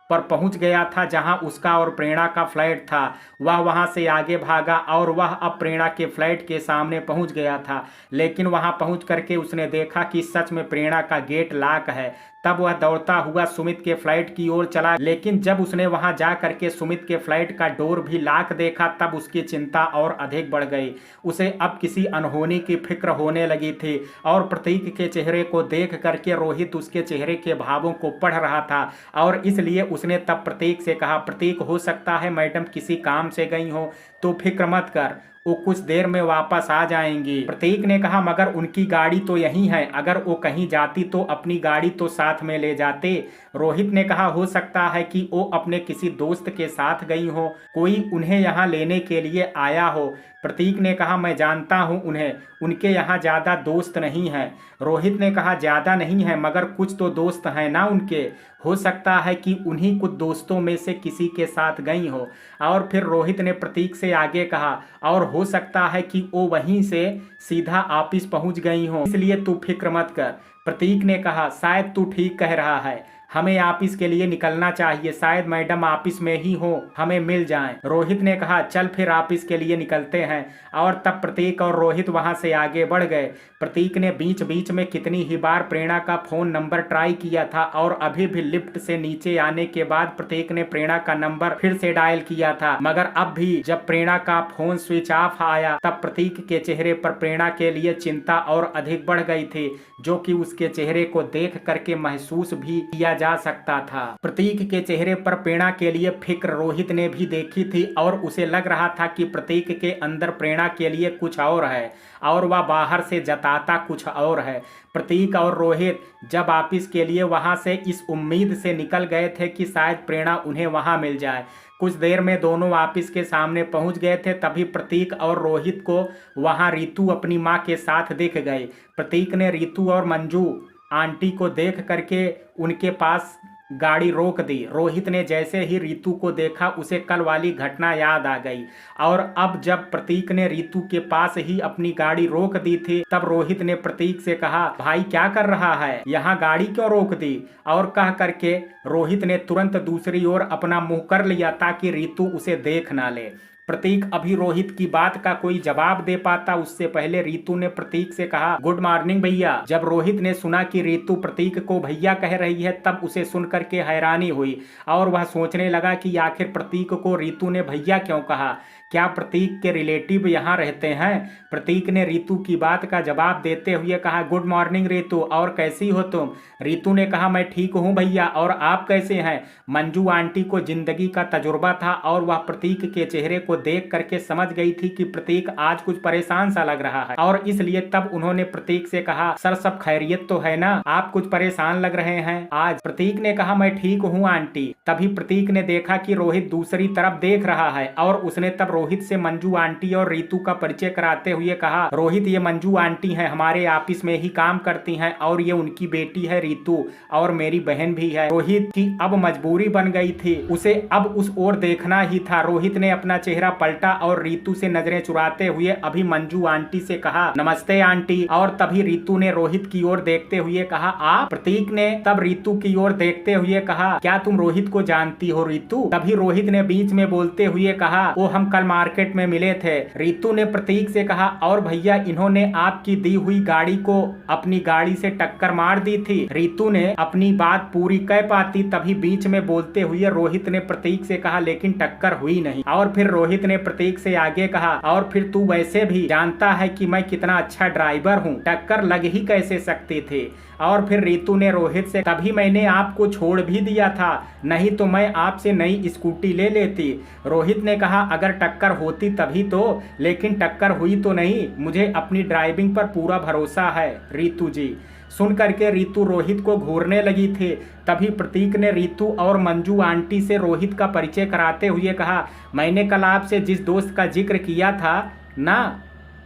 पर पहुंच गया था जहां उसका और प्रेरणा का फ्लैट था। वह वहां से आगे भागा और वह अब प्रेरणा के फ्लैट के सामने पहुंच गया था, लेकिन वहां पहुंच करके उसने देखा कि सच में प्रेरणा का गेट लॉक है। तब वह दौड़ता हुआ सुमित के फ्लैट की ओर चला, लेकिन जब उसने वहां जा करके सुमित के फ्लैट का डोर भी लॉक देखा तब उसकी चिंता और अधिक बढ़ गई। उसे अब किसी अनहोनी की फिक्र होने लगी थी और प्रतीक के चेहरे को देख करके रोहित उसके चेहरे के भावों को पढ़ रहा था और इसलिए उसने तब प्रतीक से कहा, प्रतीक हो सकता है मैडम किसी काम से गई हो, तो फिक्र मत कर, वो कुछ देर में वापस आ जाएंगी। प्रतीक ने कहा, मगर उनकी गाड़ी तो यहीं है, अगर वो कहीं जाती तो अपनी गाड़ी तो साथ में ले जाते। रोहित ने कहा, हो सकता है कि वो अपने किसी दोस्त के साथ गई हो, कोई उन्हें यहाँ लेने के लिए आया हो। प्रतीक ने कहा, मैं जानता हूँ उन्हें, उनके यहाँ ज़्यादा दोस्त नहीं हैं। रोहित ने कहा, ज़्यादा नहीं है मगर कुछ तो दोस्त हैं ना उनके, हो सकता है कि उन्हीं कुछ दोस्तों में से किसी के साथ गई हो। और फिर रोहित ने प्रतीक से आगे कहा, और हो सकता है कि वो वहीं से सीधा ऑफिस पहुंच गई हो, इसलिए तू फिक्र मत कर। प्रतीक ने कहा, शायद तू ठीक कह रहा है, हमें ऑफिस के लिए निकलना चाहिए, शायद मैडम ऑफिस में ही हो, हमें मिल जाएं। रोहित ने कहा, चल फिर ऑफिस के लिए निकलते हैं। और तब प्रतीक और रोहित वहां से आगे बढ़ गए। प्रतीक ने बीच बीच में कितनी ही बार प्रेरणा का फोन नंबर ट्राई किया था और अभी भी लिफ्ट से नीचे आने के बाद प्रतीक ने प्रेरणा का नंबर फिर से डायल किया था, मगर अब भी जब प्रेरणा का फोन स्विच ऑफ आया तब प्रतीक के चेहरे पर प्रेरणा के लिए चिंता और अधिक बढ़ गई थी, जो कि उसके चेहरे को देख करके महसूस भी किया जा सकता था। प्रतीक के चेहरे पर प्रेरणा के लिए फिक्र रोहित ने भी देखी थी और उसे लग रहा था कि प्रतीक के अंदर प्रेरणा के लिए कुछ और है और वह बाहर से जताता कुछ और है। प्रतीक और रोहित जब ऑफिस के लिए वहां से इस उम्मीद से निकल गए थे कि शायद प्रेरणा उन्हें वहां मिल जाए। कुछ देर में दोनों ऑफिस के सामने पहुंच गए थे, तभी प्रतीक और रोहित को वहां रितु अपनी मां के साथ दिख गई। प्रतीक ने रितु और मंजू आंटी को देख करके उनके पास गाड़ी रोक दी। रोहित ने जैसे ही रितु को देखा उसे कल वाली घटना याद आ गई और अब जब प्रतीक ने रितु के पास ही अपनी गाड़ी रोक दी थी तब रोहित ने प्रतीक से कहा, भाई क्या कर रहा है, यहाँ गाड़ी क्यों रोक दी? और कह करके रोहित ने तुरंत दूसरी ओर अपना मुंह कर लिया ताकि रितु उसे देख ना ले। प्रतीक अभी रोहित की बात का कोई जवाब दे पाता उससे पहले रितु ने प्रतीक से कहा, गुड मॉर्निंग भैया। जब रोहित ने सुना कि रितु प्रतीक को भैया कह रही है तब उसे सुन करके हैरानी हुई और वह सोचने लगा कि आखिर प्रतीक को रितु ने भैया क्यों कहा, क्या प्रतीक के रिलेटिव यहाँ रहते हैं? प्रतीक ने रितु की बात का जवाब देते हुए कहा, गुड मॉर्निंग रितु, और कैसी हो तुम? रितु ने कहा, मैं ठीक हूँ भैया, और आप कैसे हैं? मंजू आंटी को जिंदगी का तजुर्बा था और वह प्रतीक के चेहरे को देख करके समझ गई थी कि प्रतीक आज कुछ परेशान सा लग रहा है और इसलिए तब उन्होंने प्रतीक से कहा, सर सब खैरियत तो है ना, आप कुछ परेशान लग रहे हैं आज? प्रतीक ने कहा, मैं ठीक हूँ आंटी। तभी प्रतीक ने देखा कि रोहित दूसरी तरफ देख रहा है और उसने तब रोहित से मंजू आंटी और रितु का परिचय कराते हुए कहा, रोहित ये मंजू आंटी हैं, हमारे ऑफिस में ही काम करती हैं और ये उनकी बेटी है रितु और मेरी बहन भी है। रोहित की अब मजबूरी बन गई थी, उसे अब उस ओर देखना ही था। रोहित ने अपना चेहरा पलटा और रितु से नजरें चुराते हुए अभी मंजू आंटी से कहा, नमस्ते आंटी, और तभी रितु ने रोहित की ओर देखते हुए कहा, आप? प्रतीक ने तब रितु की ओर देखते हुए कहा, क्या तुम रोहित को जानती हो रितु? तभी रोहित ने बीच में बोलते हुए कहा, वो हम कल मार्केट में मिले थे। रितु ने प्रतीक से कहा, और भैया इन्होंने आपकी दी हुई गाड़ी को अपनी गाड़ी से टक्कर मार दी थी। रितु ने अपनी बात पूरी कह पाती तभी बीच में बोलते हुए रोहित ने प्रतीक से कहा, लेकिन टक्कर हुई नहीं। और फिर रोहित ने प्रतीक से आगे कहा, और फिर तू वैसे भी जानता है कि मैं कितना अच्छा ड्राइवर हूँ, टक्कर लग ही कैसे सकती थी। और फिर रितु ने रोहित से, तभी मैंने आपको छोड़ भी दिया था, नहीं तो मैं आपसे नई स्कूटी ले लेती। रोहित ने कहा, अगर टक्कर होती तभी तो, लेकिन टक्कर हुई तो नहीं, मुझे अपनी ड्राइविंग पर पूरा भरोसा है रितु जी। सुन करके रितु रोहित को घूरने लगी थी। तभी प्रतीक ने रितु और मंजू आंटी से रोहित का परिचय कराते हुए कहा, मैंने कल आपसे जिस दोस्त का जिक्र किया था ना,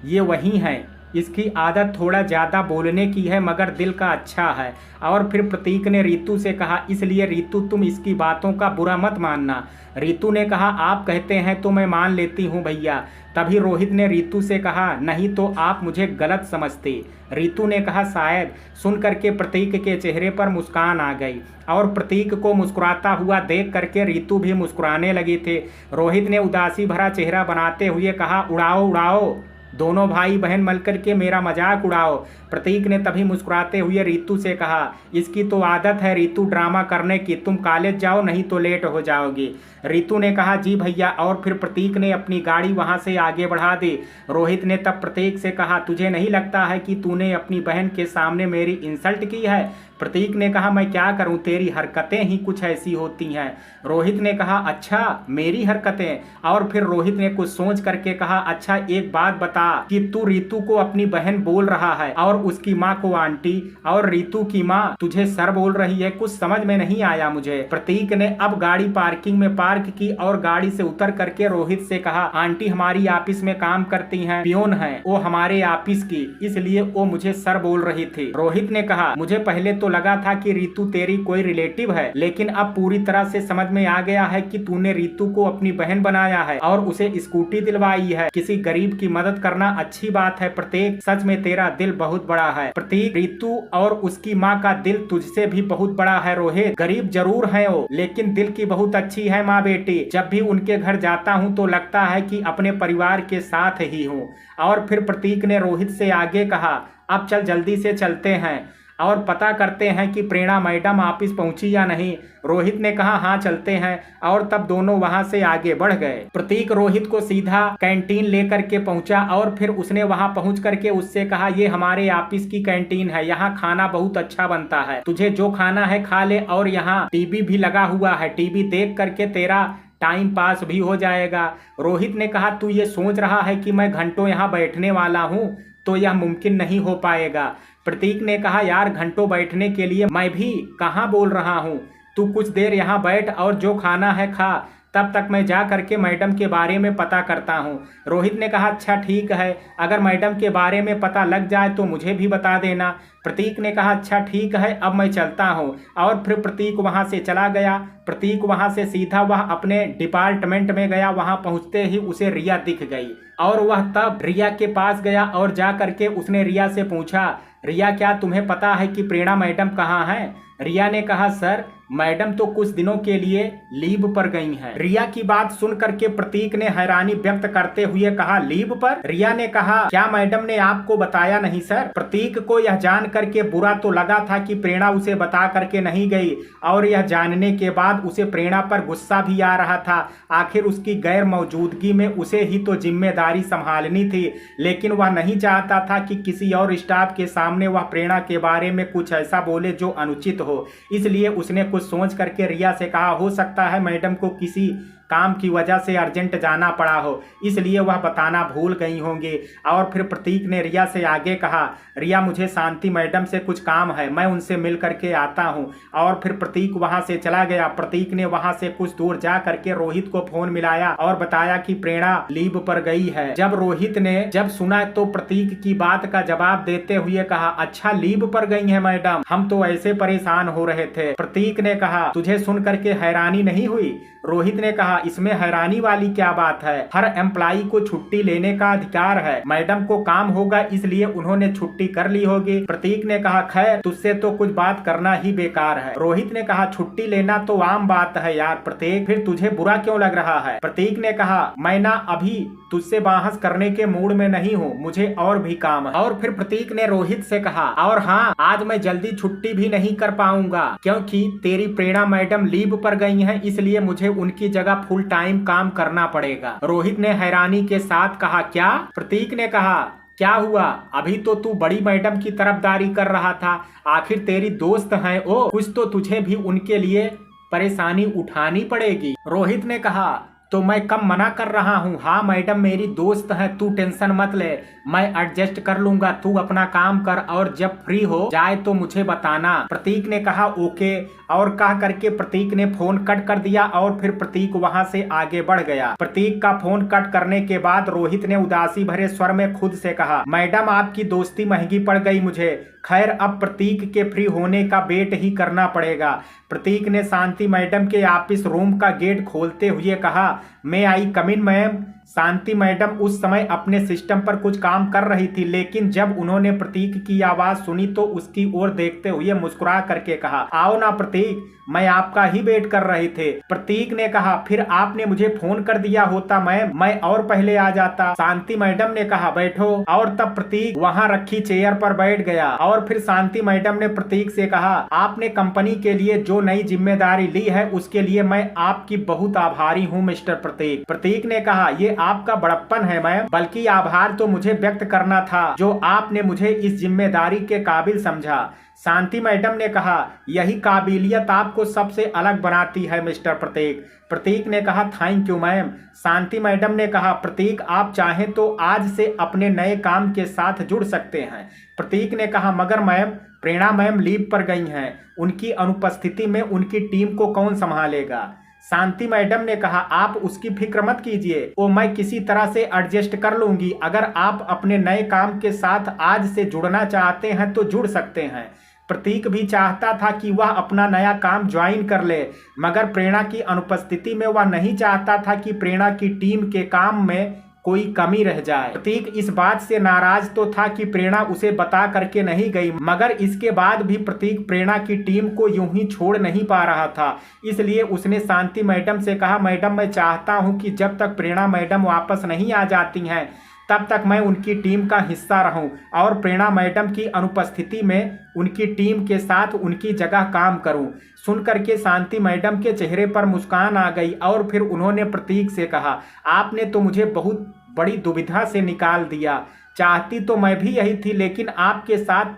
ये वही है। इसकी आदत थोड़ा ज़्यादा बोलने की है मगर दिल का अच्छा है। और फिर प्रतीक ने रितु से कहा, इसलिए रितु तुम इसकी बातों का बुरा मत मानना। रितु ने कहा, आप कहते हैं तो मैं मान लेती हूँ भैया। तभी रोहित ने रितु से कहा, नहीं तो आप मुझे गलत समझती। रितु ने कहा, शायद। सुन करके प्रतीक के चेहरे पर मुस्कान आ गई और प्रतीक को मुस्कुराता हुआ देख करके रितु भी मुस्कुराने लगी थी। रोहित ने उदासी भरा चेहरा बनाते हुए कहा, उड़ाओ उड़ाओ, दोनों भाई बहन मिलकर के मेरा मजाक उड़ाओ। प्रतीक ने तभी मुस्कुराते हुए रितु से कहा, इसकी तो आदत है रितु ड्रामा करने की, तुम कॉलेज जाओ नहीं तो लेट हो जाओगी। रितु ने कहा, जी भैया। और फिर प्रतीक ने अपनी गाड़ी वहां से आगे बढ़ा दी। रोहित ने तब प्रतीक से कहा, तुझे नहीं लगता है कि तूने अपनी बहन के सामने मेरी इंसल्ट की है? प्रतीक ने कहा, मैं क्या करूं, तेरी हरकतें ही कुछ ऐसी होती हैं। रोहित ने कहा, अच्छा मेरी हरकतें? और फिर रोहित ने कुछ सोच करके कहा, अच्छा एक बात बता कि तू रितु को अपनी बहन बोल रहा है और उसकी माँ को आंटी, और रितु की माँ तुझे सर बोल रही है, कुछ समझ में नहीं आया मुझे। प्रतीक ने अब गाड़ी पार्किंग में पार्क की और गाड़ी से उतर करके रोहित से कहा, आंटी हमारी ऑफिस में काम करती हैं, पियोन है वो हमारे ऑफिस की, इसलिए वो मुझे सर बोल रही थी। रोहित ने कहा, मुझे पहले तो लगा था कि रितु तेरी कोई रिलेटिव है, लेकिन अब पूरी तरह से समझ में आ गया है कि तूने रितु को अपनी बहन बनाया है और उसे स्कूटी दिलवाई है। किसी गरीब की मदद करना अच्छी बात है प्रतीक, सच में तेरा दिल बहुत बड़ा है। प्रतीक, रितु और उसकी माँ का दिल तुझसे भी बहुत बड़ा है रोहित। गरीब जरूर है वो, लेकिन दिल की बहुत अच्छी है माँ बेटी। जब भी उनके घर जाता हूँ तो लगता है कि अपने परिवार के साथ ही हूँ। और फिर प्रतीक ने रोहित से आगे कहा, अब चल जल्दी से चलते हैं और पता करते हैं कि प्रेरणा मैडम ऑफिस पहुंची या नहीं। रोहित ने कहा, हाँ चलते हैं। और तब दोनों वहां से आगे बढ़ गए। प्रतीक रोहित को सीधा कैंटीन लेकर के पहुंचा और फिर उसने वहां पहुंच करके उससे कहा, ये हमारे ऑफिस की कैंटीन है, यहाँ खाना बहुत अच्छा बनता है, तुझे जो खाना है खा ले, और यहाँ टीवी भी लगा हुआ है, टीवी देख करके तेरा टाइम पास भी हो जाएगा। रोहित ने कहा, तू ये सोच रहा है कि मैं घंटों यहाँ बैठने वाला हूँ? तो यह मुमकिन नहीं हो पाएगा। प्रतीक ने कहा, यार घंटों बैठने के लिए मैं भी कहाँ बोल रहा हूँ, तू कुछ देर यहाँ बैठ और जो खाना है खा, तब तक मैं जा करके मैडम के बारे में पता करता हूँ। रोहित ने कहा, अच्छा ठीक है, अगर मैडम के बारे में पता लग जाए तो मुझे भी बता देना। प्रतीक ने कहा, अच्छा ठीक है, अब मैं चलता हूँ। और फिर प्रतीक वहाँ से चला गया। प्रतीक वहाँ से सीधा वह अपने डिपार्टमेंट में गया। वहाँ पहुँचते ही उसे रिया दिख गई और वह तब रिया के पास गया और जा करके उसने रिया से पूछा, रिया क्या तुम्हें पता है कि प्रेरणा मैडम कहाँ हैं? रिया ने कहा, सर मैडम तो कुछ दिनों के लिए लीव पर गई हैं। रिया की बात सुन करके प्रतीक ने हैरानी व्यक्त करते हुए कहा, लीव पर? रिया ने कहा, क्या मैडम ने आपको बताया नहीं सर? प्रतीक को यह जान करके बुरा तो लगा था कि प्रेरणा उसे बता करके नहीं गई, और यह जानने के बाद उसे प्रेरणा पर गुस्सा भी आ रहा था। आखिर उसकी गैर मौजूदगी में उसे ही तो जिम्मेदारी संभालनी थी, लेकिन वह नहीं चाहता था कि किसी और स्टाफ के सामने वह प्रेरणा के बारे में कुछ ऐसा बोले जो अनुचित हो। इसलिए उसने कुछ सोच करके रिया से कहा, हो सकता है मैडम को किसी काम की वजह से अर्जेंट जाना पड़ा हो, इसलिए वह बताना भूल गई होंगी। और फिर प्रतीक ने रिया से आगे कहा, रिया मुझे शांति मैडम से कुछ काम है, मैं उनसे मिल करके आता हूं। और फिर प्रतीक वहां से चला गया। प्रतीक ने वहां से कुछ दूर जा करके रोहित को फोन मिलाया और बताया कि प्रेरणा लीव पर गई है। जब रोहित ने सुना तो प्रतीक की बात का जवाब देते हुए कहा, अच्छा लीव पर गई है मैडम, हम तो ऐसे परेशान हो रहे थे। प्रतीक ने कहा, तुझे सुन करके हैरानी नहीं हुई? रोहित ने कहा, इसमें हैरानी वाली क्या बात है, हर एम्प्लॉई को छुट्टी लेने का अधिकार है। मैडम को काम होगा इसलिए उन्होंने छुट्टी कर ली होगी। प्रतीक ने कहा खैर तुझसे तो कुछ बात करना ही बेकार है। रोहित ने कहा छुट्टी लेना तो आम बात है यार प्रतीक, फिर तुझे बुरा क्यों लग रहा है। प्रतीक ने कहा मैं ना अभी तुझसे बहस करने के मूड में नहीं हूँ, मुझे और भी काम है। और फिर प्रतीक ने रोहित से कहा और हाँ आज मैं जल्दी छुट्टी भी नहीं कर पाऊंगा क्योंकि तेरी प्रेरणा मैडम लीव पर गई हैं, इसलिए मुझे उनकी जगह फुल टाइम काम करना पड़ेगा। रोहित ने हैरानी के साथ कहा क्या। प्रतीक ने कहा क्या हुआ, अभी तो तू बड़ी मैडम की तरफदारी कर रहा था, आखिर तेरी दोस्त हैं ओ, कुछ तो तुझे भी उनके लिए परेशानी उठानी पड़ेगी। रोहित ने कहा तो मैं कब मना कर रहा हूँ, हाँ मैडम मेरी दोस्त है, तू टेंशन मत ले, मैं एडजस्ट कर लूंगा, तू अपना काम कर और जब फ्री हो जाए तो मुझे बताना। प्रतीक ने कहा ओके और कह करके प्रतीक ने फोन कट कर दिया और फिर प्रतीक वहां से आगे बढ़ गया। प्रतीक का फोन कट करने के बाद रोहित ने उदासी भरे स्वर में खुद से कहा मैडम आपकी दोस्ती महंगी पड़ गई मुझे, खैर अब प्रतीक के फ्री होने का वेट ही करना पड़ेगा। प्रतीक ने शांति मैडम के ऑफिस रूम का गेट खोलते हुए कहा मैं आई कम इन मैम। शांति मैडम उस समय अपने सिस्टम पर कुछ काम कर रही थी, लेकिन जब उन्होंने प्रतीक की आवाज सुनी तो उसकी ओर देखते हुए मुस्कुरा करके कहा आओ ना प्रतीक, मैं आपका ही वेट कर रहे थे। प्रतीक ने कहा फिर आपने मुझे फोन कर दिया होता मैम, मैं और पहले आ जाता। शांति मैडम ने कहा बैठो, और तब प्रतीक वहां रखी चेयर पर बैठ गया और फिर शांति मैडम ने प्रतीक से कहा आपने कंपनी के लिए जो नई जिम्मेदारी ली है उसके लिए मैं आपकी बहुत आभारी हूँ मिस्टर प्रतीक। प्रतीक ने कहा ये आपका बड़प्पन है मैम, बल्कि आभार तो मुझे व्यक्त करना था जो आपने मुझे इस जिम्मेदारी के काबिल समझा। शांति मैडम ने कहा यही काबिलियत आपको सबसे अलग बनाती है मिस्टर प्रतीक। प्रतीक ने कहा thank you ma'am. Shanti madam ने कहा प्रतीक आप चाहें तो आज से अपने नए काम के साथ जुड़ सकते हैं। प्रतीक ने कहा मगर मैम प्रेरणा मैम लीव पर गई हैं, उनकी अनुपस्थिति में उनकी टीम को कौन संभालेगा। शांति मैडम ने कहा आप उसकी फिक्र मत कीजिए, वो मैं किसी तरह से एडजस्ट कर लूंगी। अगर आप अपने नए काम के साथ आज से जुड़ना चाहते हैं तो जुड़ सकते हैं। प्रतीक भी चाहता था कि वह अपना नया काम ज्वाइन कर ले, मगर प्रेरणा की अनुपस्थिति में वह नहीं चाहता था कि प्रेरणा की टीम के काम में कोई कमी रह जाए। प्रतीक इस बात से नाराज तो था कि प्रेरणा उसे बता करके नहीं गई, मगर इसके बाद भी प्रतीक प्रेरणा की टीम को यूं ही छोड़ नहीं पा रहा था। इसलिए उसने शांति मैडम से कहा मैडम मैं चाहता हूं कि जब तक प्रेरणा मैडम वापस नहीं आ जाती हैं तब तक मैं उनकी टीम का हिस्सा रहूं और प्रेरणा मैडम की अनुपस्थिति में उनकी टीम के साथ उनकी जगह काम करूं। सुनकर के शांति मैडम के चेहरे पर मुस्कान आ गई और फिर उन्होंने प्रतीक से कहा आपने तो मुझे बहुत बड़ी दुविधा से निकाल दिया, चाहती तो मैं भी यही थी, लेकिन आपके साथ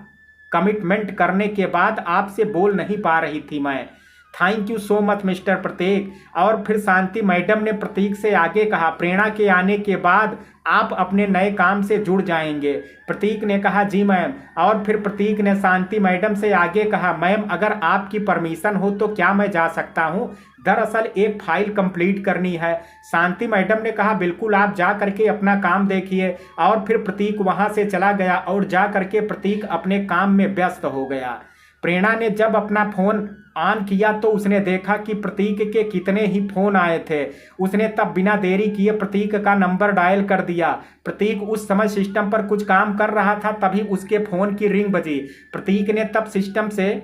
कमिटमेंट करने के बाद आपसे बोल नहीं पा रही थी मैं। Thank you so much mister Prateek. और फिर शांति मैडम ने प्रतीक से आगे कहा प्रेरणा के आने के बाद आप अपने नए काम से जुड़ जाएंगे। प्रतीक ने कहा जी मैम। और फिर प्रतीक ने शांति मैडम से आगे कहा मैम अगर आपकी परमिशन हो तो क्या मैं जा सकता हूं, दरअसल एक फाइल कंप्लीट करनी है। शांति मैडम ने कहा बिल्कुल आप जा करके अपना काम देखिए। और फिर प्रतीक वहां से चला गया और जा करके प्रतीक अपने काम में व्यस्त हो गया। प्रेरणा ने जब अपना फोन ऑन किया तो उसने देखा कि प्रतीक के कितने ही फोन आए थे। उसने तब बिना देरी किए प्रतीक का नंबर डायल कर दिया। प्रतीक उस समय सिस्टम पर कुछ काम कर रहा था, तभी उसके फोन की रिंग बजी। प्रतीक ने तब सिस्टम से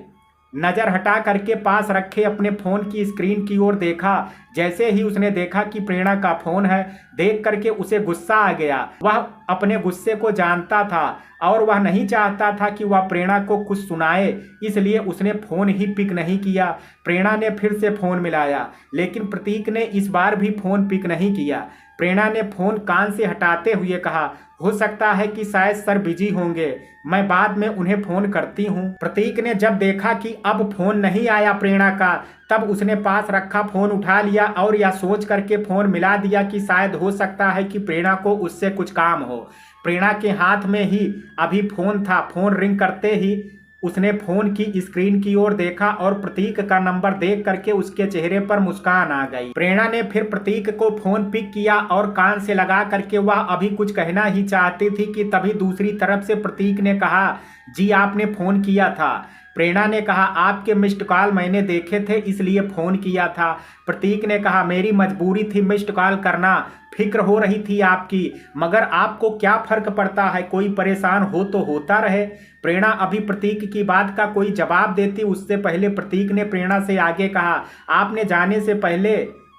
नजर हटा करके पास रखे अपने फोन की स्क्रीन की ओर देखा। जैसे ही उसने देखा कि प्रेरणा का फोन है, देख करके उसे गुस्सा आ गया। वह अपने गुस्से को जानता था और वह नहीं चाहता था कि वह प्रेरणा को कुछ सुनाए, इसलिए उसने फोन ही पिक नहीं किया। प्रेरणा ने फिर से फोन मिलाया, लेकिन प्रतीक ने इस बार भी फोन पिक नहीं किया। प्रेरणा ने फोन कान से हटाते हुए कहा हो सकता है कि शायद सर बिजी होंगे, मैं बाद में उन्हें फोन करती हूँ। प्रतीक ने जब देखा कि अब फोन नहीं आया प्रेरणा का, तब उसने पास रखा फोन उठा लिया और यह सोच करके फोन मिला दिया कि शायद हो सकता है कि प्रेरणा को उससे कुछ काम हो। प्रेरणा के हाथ में ही अभी फोन था। फोन रिंग करते ही उसने फोन की स्क्रीन की ओर देखा और प्रतीक का नंबर देख करके उसके चेहरे पर मुस्कान आ गई। प्रेरणा ने फिर प्रतीक को फोन पिक किया और कान से लगा करके वह अभी कुछ कहना ही चाहती थी कि तभी दूसरी तरफ से प्रतीक ने कहा जी आपने फोन किया था। प्रेरणा ने कहा आपके मिस्ड कॉल मैंने देखे थे इसलिए फ़ोन किया था। प्रतीक ने कहा मेरी मजबूरी थी मिस्ड कॉल करना, फिक्र हो रही थी आपकी, मगर आपको क्या फर्क पड़ता है, कोई परेशान हो तो होता रहे। प्रेरणा अभी प्रतीक की बात का कोई जवाब देती उससे पहले प्रतीक ने प्रेरणा से आगे कहा आपने जाने से पहले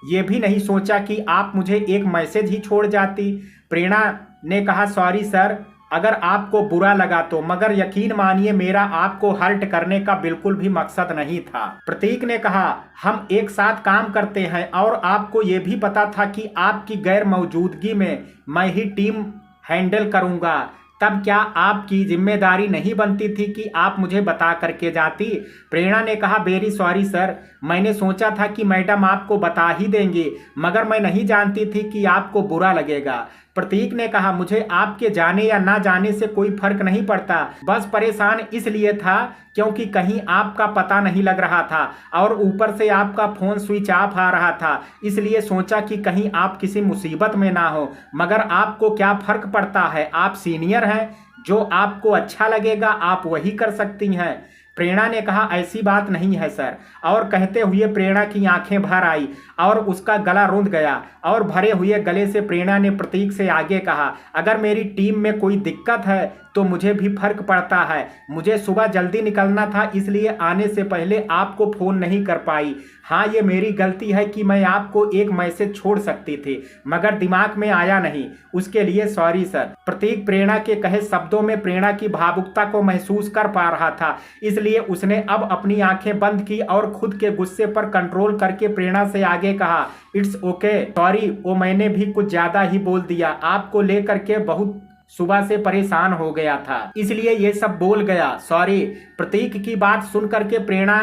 ये भी नहीं सोचा कि आप मुझे एक मैसेज ही छोड़ जाती। प्रेरणा ने कहा सॉरी सर अगर आपको बुरा लगा तो, मगर यकीन मानिए मेरा आपको हर्ट करने का बिल्कुल भी मकसद नहीं था। प्रतीक ने कहा हम एक साथ काम करते हैं और आपको ये भी पता था कि आपकी गैर मौजूदगी में मैं ही टीम हैंडल करूंगा, तब क्या आपकी जिम्मेदारी नहीं बनती थी कि आप मुझे बता करके जाती। प्रेरणा ने कहा वेरी सॉरी सर, मैंने सोचा था कि मैडम आपको बता ही देंगी, मगर मैं नहीं जानती थी कि आपको बुरा लगेगा। प्रतीक ने कहा मुझे आपके जाने या ना जाने से कोई फर्क नहीं पड़ता, बस परेशान इसलिए था क्योंकि कहीं आपका पता नहीं लग रहा था और ऊपर से आपका फ़ोन स्विच ऑफ आ रहा था, इसलिए सोचा कि कहीं आप किसी मुसीबत में ना हो, मगर आपको क्या फ़र्क पड़ता है, आप सीनियर हैं, जो आपको अच्छा लगेगा आप वही कर सकती हैं। प्रेरणा ने कहा ऐसी बात नहीं है सर, और कहते हुए प्रेरणा की आंखें भर आई और उसका गला रुंध गया और भरे हुए गले से प्रेरणा ने प्रतीक से आगे कहा अगर मेरी टीम में कोई दिक्कत है तो मुझे भी फर्क पड़ता है, मुझे सुबह जल्दी निकलना था इसलिए आने से पहले आपको फ़ोन नहीं कर पाई। हाँ ये मेरी गलती है कि मैं आपको एक मैसेज छोड़ सकती थी मगर दिमाग में आया नहीं, उसके लिए सॉरी सर। प्रतीक प्रेरणा के कहे शब्दों में प्रेरणा की भावुकता को महसूस कर पा रहा था, इसलिए उसने अब अपनी आंखें बंद की और खुद के गुस्से पर कंट्रोल करके प्रेरणा से आगे कहा इट्स ओके सॉरी, वो मैंने भी कुछ ज़्यादा ही बोल दिया, आपको लेकर के बहुत सुबह से परेशान हो गया था इसलिए ये सब बोल गया, सॉरी। प्रतीक की बात सुन करके प्रेरणा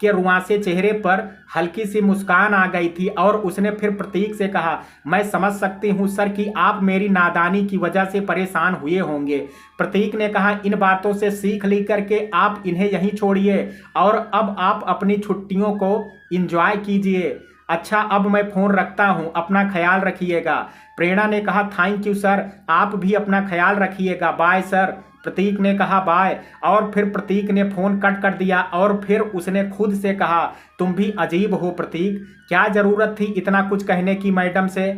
के रुआंसे चेहरे पर हल्की सी मुस्कान आ गई थी और उसने फिर प्रतीक से कहा मैं समझ सकती हूँ सर कि आप मेरी नादानी की वजह से परेशान हुए होंगे। प्रतीक ने कहा इन बातों से सीख ली करके आप इन्हें यहीं छोड़िए और अब आप अपनी छुट्टियों को एंजॉय कीजिए। अच्छा अब मैं फ़ोन रखता हूँ, अपना ख्याल रखिएगा। प्रेरणा ने कहा थैंक यू सर, आप भी अपना ख्याल रखिएगा, बाय सर। प्रतीक ने कहा बाय और फिर प्रतीक ने फ़ोन कट कर दिया और फिर उसने खुद से कहा तुम भी अजीब हो प्रतीक, क्या ज़रूरत थी इतना कुछ कहने की मैडम से,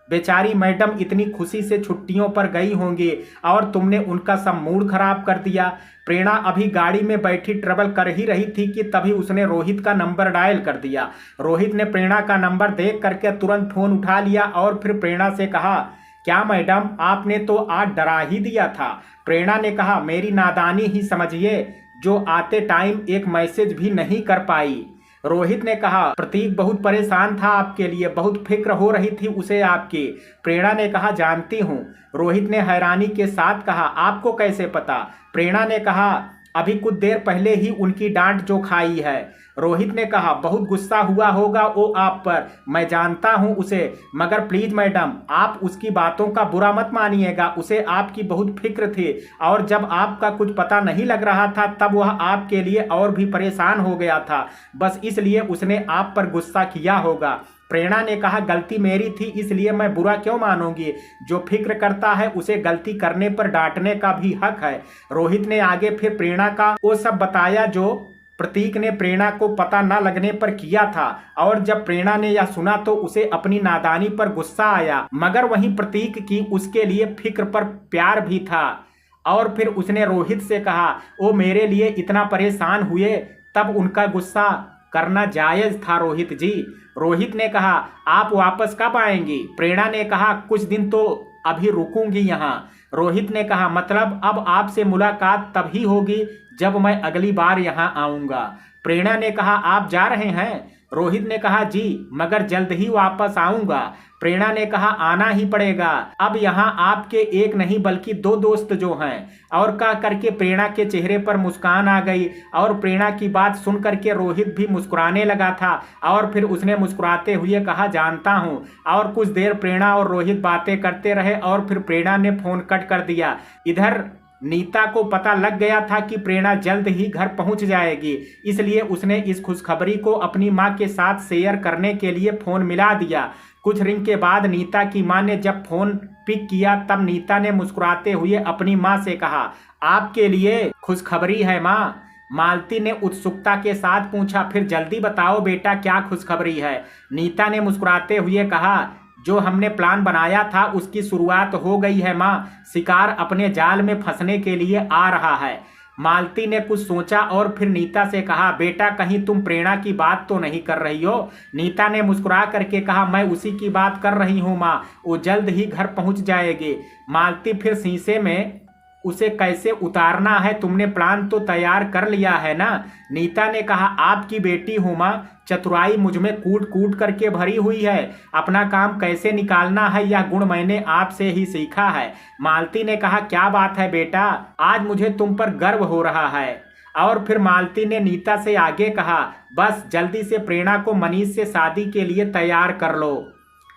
बेचारी मैडम इतनी खुशी से छुट्टियों पर गई होंगी और तुमने उनका सब मूड खराब कर दिया। प्रेरणा अभी गाड़ी में बैठी ट्रेवल कर ही रही थी कि तभी उसने रोहित का नंबर डायल कर दिया। रोहित ने प्रेरणा का नंबर देख करके तुरंत फ़ोन उठा लिया और फिर प्रेरणा से कहा क्या मैडम आपने तो आज डरा ही दिया था। प्रेरणा ने कहा मेरी नादानी ही समझिए जो आते टाइम एक मैसेज भी नहीं कर पाई। रोहित ने कहा प्रतीक बहुत परेशान था आपके लिए, बहुत फिक्र हो रही थी उसे आपकी। प्रेरणा ने कहा जानती हूँ। रोहित ने हैरानी के साथ कहा आपको कैसे पता। प्रेरणा ने कहा अभी कुछ देर पहले ही उनकी डांट जो खाई है। रोहित ने कहा बहुत गुस्सा हुआ होगा वो आप पर, मैं जानता हूं उसे, मगर प्लीज मैडम आप उसकी बातों का बुरा मत मानिएगा, उसे आपकी बहुत फिक्र थी और जब आपका कुछ पता नहीं लग रहा था तब वह आपके लिए और भी परेशान हो गया था, बस इसलिए उसने आप पर गुस्सा किया होगा। प्रेरणा ने कहा गलती मेरी थी इसलिए मैं बुरा क्यों मानूंगी, जो फिक्र करता है उसे गलती करने पर डांटने का भी हक है। रोहित ने आगे फिर प्रेरणा का वो सब बताया जो प्रतीक ने प्रेरणा को पता न लगने पर किया था और जब प्रेरणा ने यह सुना तो उसे अपनी नादानी पर गुस्सा आया, मगर वहीं प्रतीक की उसके लिए फिक्र पर प्यार भी था। और फिर उसने रोहित से कहा वो मेरे लिए इतना परेशान हुए तब उनका गुस्सा करना जायज था रोहित जी। रोहित ने कहा आप वापस कब आएंगी। प्रेरणा ने कहा कुछ दिन तो अभी रुकूंगी यहाँ। रोहित ने कहा मतलब अब आपसे मुलाकात तभी होगी जब मैं अगली बार यहाँ आऊँगा। प्रेरणा ने कहा आप जा रहे हैं। रोहित ने कहा जी मगर जल्द ही वापस आऊँगा। प्रेरणा ने कहा आना ही पड़ेगा, अब यहाँ आपके एक नहीं बल्कि 2 दोस्त जो हैं। और कह करके प्रेरणा के चेहरे पर मुस्कान आ गई और प्रेरणा की बात सुन करके रोहित भी मुस्कुराने लगा था और फिर उसने मुस्कुराते हुए कहा जानता हूँ। और कुछ देर प्रेरणा और रोहित बातें करते रहे और फिर प्रेरणा ने फ़ोन कट कर दिया। इधर नीता को पता लग गया था कि प्रेरणा जल्द ही घर पहुंच जाएगी, इसलिए उसने इस खुशखबरी को अपनी मां के साथ शेयर करने के लिए फ़ोन मिला दिया। कुछ रिंग के बाद नीता की मां ने जब फ़ोन पिक किया तब नीता ने मुस्कुराते हुए अपनी मां से कहा आपके लिए खुशखबरी है मां। मालती ने उत्सुकता के साथ पूछा। फिर जल्दी बताओ बेटा, क्या खुशखबरी है? नीता ने मुस्कुराते हुए कहा, जो हमने प्लान बनाया था उसकी शुरुआत हो गई है माँ। शिकार अपने जाल में फंसने के लिए आ रहा है। मालती ने कुछ सोचा और फिर नीता से कहा, बेटा कहीं तुम प्रेरणा की बात तो नहीं कर रही हो? नीता ने मुस्कुरा करके कहा, मैं उसी की बात कर रही हूँ माँ, वो जल्द ही घर पहुँच जाएगी। मालती, फिर शीशे में उसे कैसे उतारना है? तुमने प्लान तो तैयार कर लिया है ना? नीता ने कहा, आपकी बेटी हूं मां, चतुराई मुझमें कूट कूट करके भरी हुई है। अपना काम कैसे निकालना है यह गुण मैंने आपसे ही सीखा है। मालती ने कहा, क्या बात है बेटा, आज मुझे तुम पर गर्व हो रहा है। और फिर मालती ने नीता से आगे कहा, बस जल्दी से प्रेरणा को मनीष से शादी के लिए तैयार कर लो।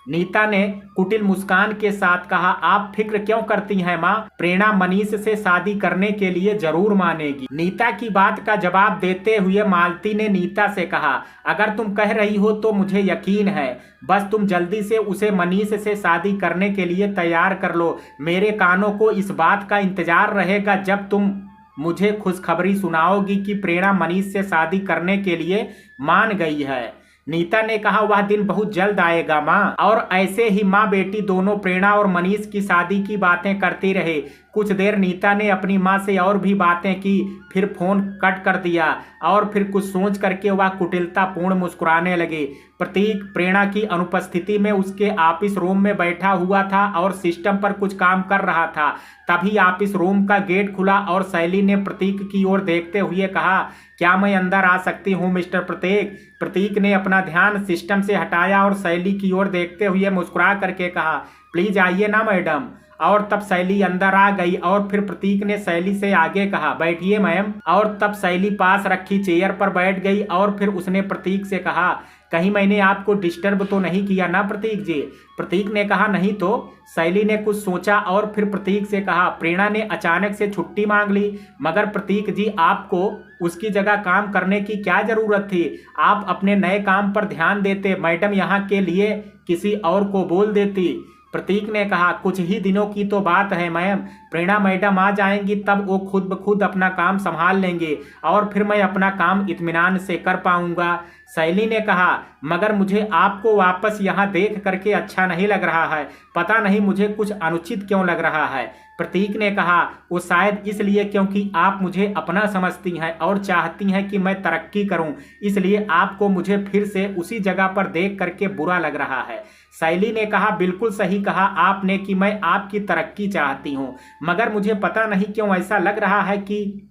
नीता ने कुटिल मुस्कान के साथ कहा, आप फिक्र क्यों करती हैं माँ, प्रेरणा मनीष से शादी करने के लिए जरूर मानेगी। नीता की बात का जवाब देते हुए मालती ने नीता से कहा, अगर तुम कह रही हो तो मुझे यकीन है, बस तुम जल्दी से उसे मनीष से शादी करने के लिए तैयार कर लो। मेरे कानों को इस बात का इंतजार रहेगा जब तुम मुझे खुशखबरी सुनाओगी कि प्रेरणा मनीष से शादी करने के लिए मान गई है। नीता ने कहा, वह दिन बहुत जल्द आएगा माँ। और ऐसे ही माँ बेटी दोनों प्रेरणा और मनीष की शादी की बातें करती रहे। कुछ देर नीता ने अपनी माँ से और भी बातें की, फिर फोन कट कर दिया और फिर कुछ सोच करके वह कुटिलतापूर्ण मुस्कुराने लगी। प्रतीक प्रेरणा की अनुपस्थिति में उसके ऑफिस रूम में बैठा हुआ था और सिस्टम पर कुछ काम कर रहा था। तभी ऑफिस रूम का गेट खुला और शैली ने प्रतीक की ओर देखते हुए कहा, क्या मैं अंदर आ सकती हूँ मिस्टर प्रतीक? प्रतीक ने अपना ध्यान सिस्टम से हटाया और शैली की ओर देखते हुए मुस्कुरा करके कहा, प्लीज आइए ना मैडम। और तब शैली अंदर आ गई और फिर प्रतीक ने शैली से आगे कहा, बैठिए मैम। और तब शैली पास रखी चेयर पर बैठ गई और फिर उसने प्रतीक से कहा, कहीं मैंने आपको डिस्टर्ब तो नहीं किया ना प्रतीक जी? प्रतीक ने कहा, नहीं तो। शैली ने कुछ सोचा और फिर प्रतीक से कहा, प्रेरणा ने अचानक से छुट्टी मांग ली, मगर प्रतीक जी आपको उसकी जगह काम करने की क्या जरूरत थी? आप अपने नए काम पर ध्यान देते, मैडम यहाँ के लिए किसी और को बोल देती। प्रतीक ने कहा, कुछ ही दिनों की तो बात है मैम, प्रेरणा मैडम आ जाएंगी तब वो खुद ब खुद अपना काम संभाल लेंगे और फिर मैं अपना काम इत्मीनान से कर पाऊंगा। शैली ने कहा, मगर मुझे आपको वापस यहाँ देख करके अच्छा नहीं लग रहा है, पता नहीं मुझे कुछ अनुचित क्यों लग रहा है। प्रतीक ने कहा, वो शायद इसलिए क्योंकि आप मुझे अपना समझती हैं और चाहती हैं कि मैं तरक्की करूं, इसलिए आपको मुझे फिर से उसी जगह पर देख करके बुरा लग रहा है। शैली ने कहा, बिल्कुल सही कहा आपने कि मैं आपकी तरक्की चाहती हूं, मगर मुझे पता नहीं क्यों ऐसा लग रहा है कि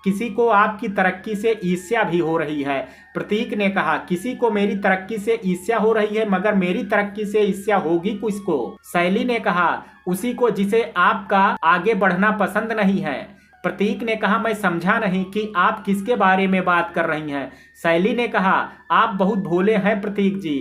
किसी को आपकी तरक्की से ईर्ष्या भी हो रही है। प्रतीक ने कहा, किसी को मेरी तरक्की से ईर्ष्या हो रही है, मगर मेरी तरक्की से ईर्ष्या होगी किसको? शैली ने कहा, उसी को जिसे आपका आगे बढ़ना पसंद नहीं है। प्रतीक ने कहा, मैं समझा नहीं कि आप किसके बारे में बात कर रही हैं। शैली ने कहा, आप बहुत भोले हैं प्रतीक जी,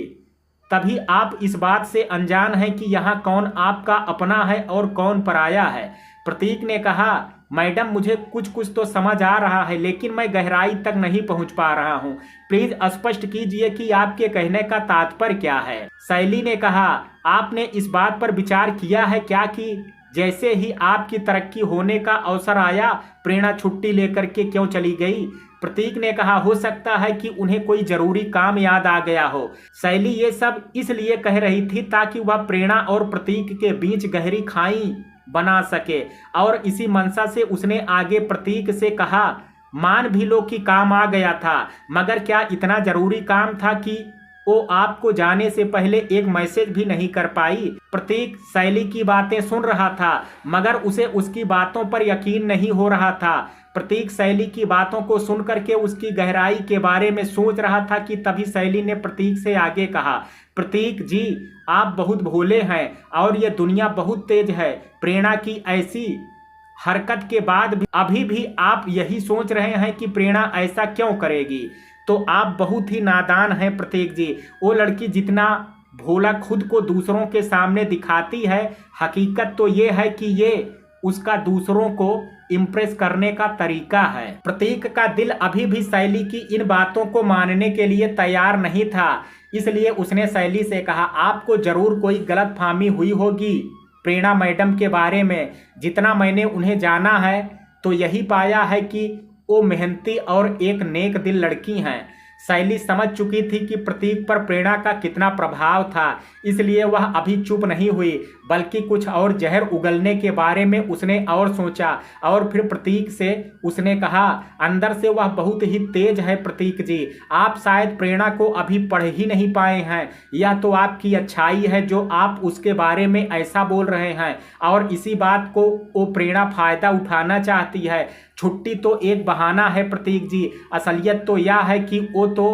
तभी आप इस बात से अनजान हैं कि यहाँ कौन आपका अपना है और कौन पराया है। प्रतीक ने कहा, मैडम मुझे कुछ कुछ तो समझ आ रहा है, लेकिन मैं गहराई तक नहीं पहुंच पा रहा हूं। प्लीज स्पष्ट कीजिए कि आपके कहने का तात्पर्य क्या है। शैली ने कहा, आपने इस बात पर विचार किया है क्या कि जैसे ही आपकी तरक्की होने का अवसर आया, प्रेरणा छुट्टी लेकर के क्यों चली गई? प्रतीक ने कहा, हो सकता है कि उन्हें कोई जरूरी काम याद आ गया हो। शैली ये सब इसलिए कह रही थी ताकि वह प्रेरणा और प्रतीक के बीच गहरी खाई बना सके, और इसी मंशा से उसने आगे प्रतीक से कहा, मान भी लो कि काम आ गया था, मगर क्या इतना जरूरी काम था कि वो आपको जाने से पहले एक मैसेज भी नहीं कर पाई? प्रतीक शैली की बातें सुन रहा था, मगर उसे उसकी बातों पर यकीन नहीं हो रहा था। प्रतीक शैली की बातों को सुन करके उसकी गहराई के बारे में सोच रहा था कि तभी शैली ने प्रतीक से आगे कहा, प्रतीक जी आप बहुत भोले हैं और ये दुनिया बहुत तेज है। प्रेरणा की ऐसी हरकत के बाद भी अभी भी आप यही सोच रहे हैं कि प्रेरणा ऐसा क्यों करेगी, तो आप बहुत ही नादान हैं प्रतीक जी। वो लड़की जितना भोला खुद को दूसरों के सामने दिखाती है, हकीकत तो ये है कि ये उसका दूसरों को इम्प्रेस करने का तरीका है। प्रतीक का दिल अभी भी शैली की इन बातों को मानने के लिए तैयार नहीं था, इसलिए उसने शैली से कहा, आपको जरूर कोई गलतफहमी हुई होगी प्रेरणा मैडम के बारे में। जितना मैंने उन्हें जाना है तो यही पाया है कि वो मेहनती और एक नेक दिल लड़की हैं। शैली समझ चुकी थी कि प्रतीक पर प्रेरणा का कितना प्रभाव था, इसलिए वह अभी चुप नहीं हुई, बल्कि कुछ और जहर उगलने के बारे में उसने और सोचा। और फिर प्रतीक से उसने कहा, अंदर से वह बहुत ही तेज है प्रतीक जी, आप शायद प्रेरणा को अभी पढ़ ही नहीं पाए हैं। यह तो आपकी अच्छाई है जो आप उसके बारे में ऐसा बोल रहे हैं, और इसी बात को वो प्रेरणा फायदा उठाना चाहती है। छुट्टी तो एक बहाना है प्रतीक जी, असलियत तो यह है कि वो तो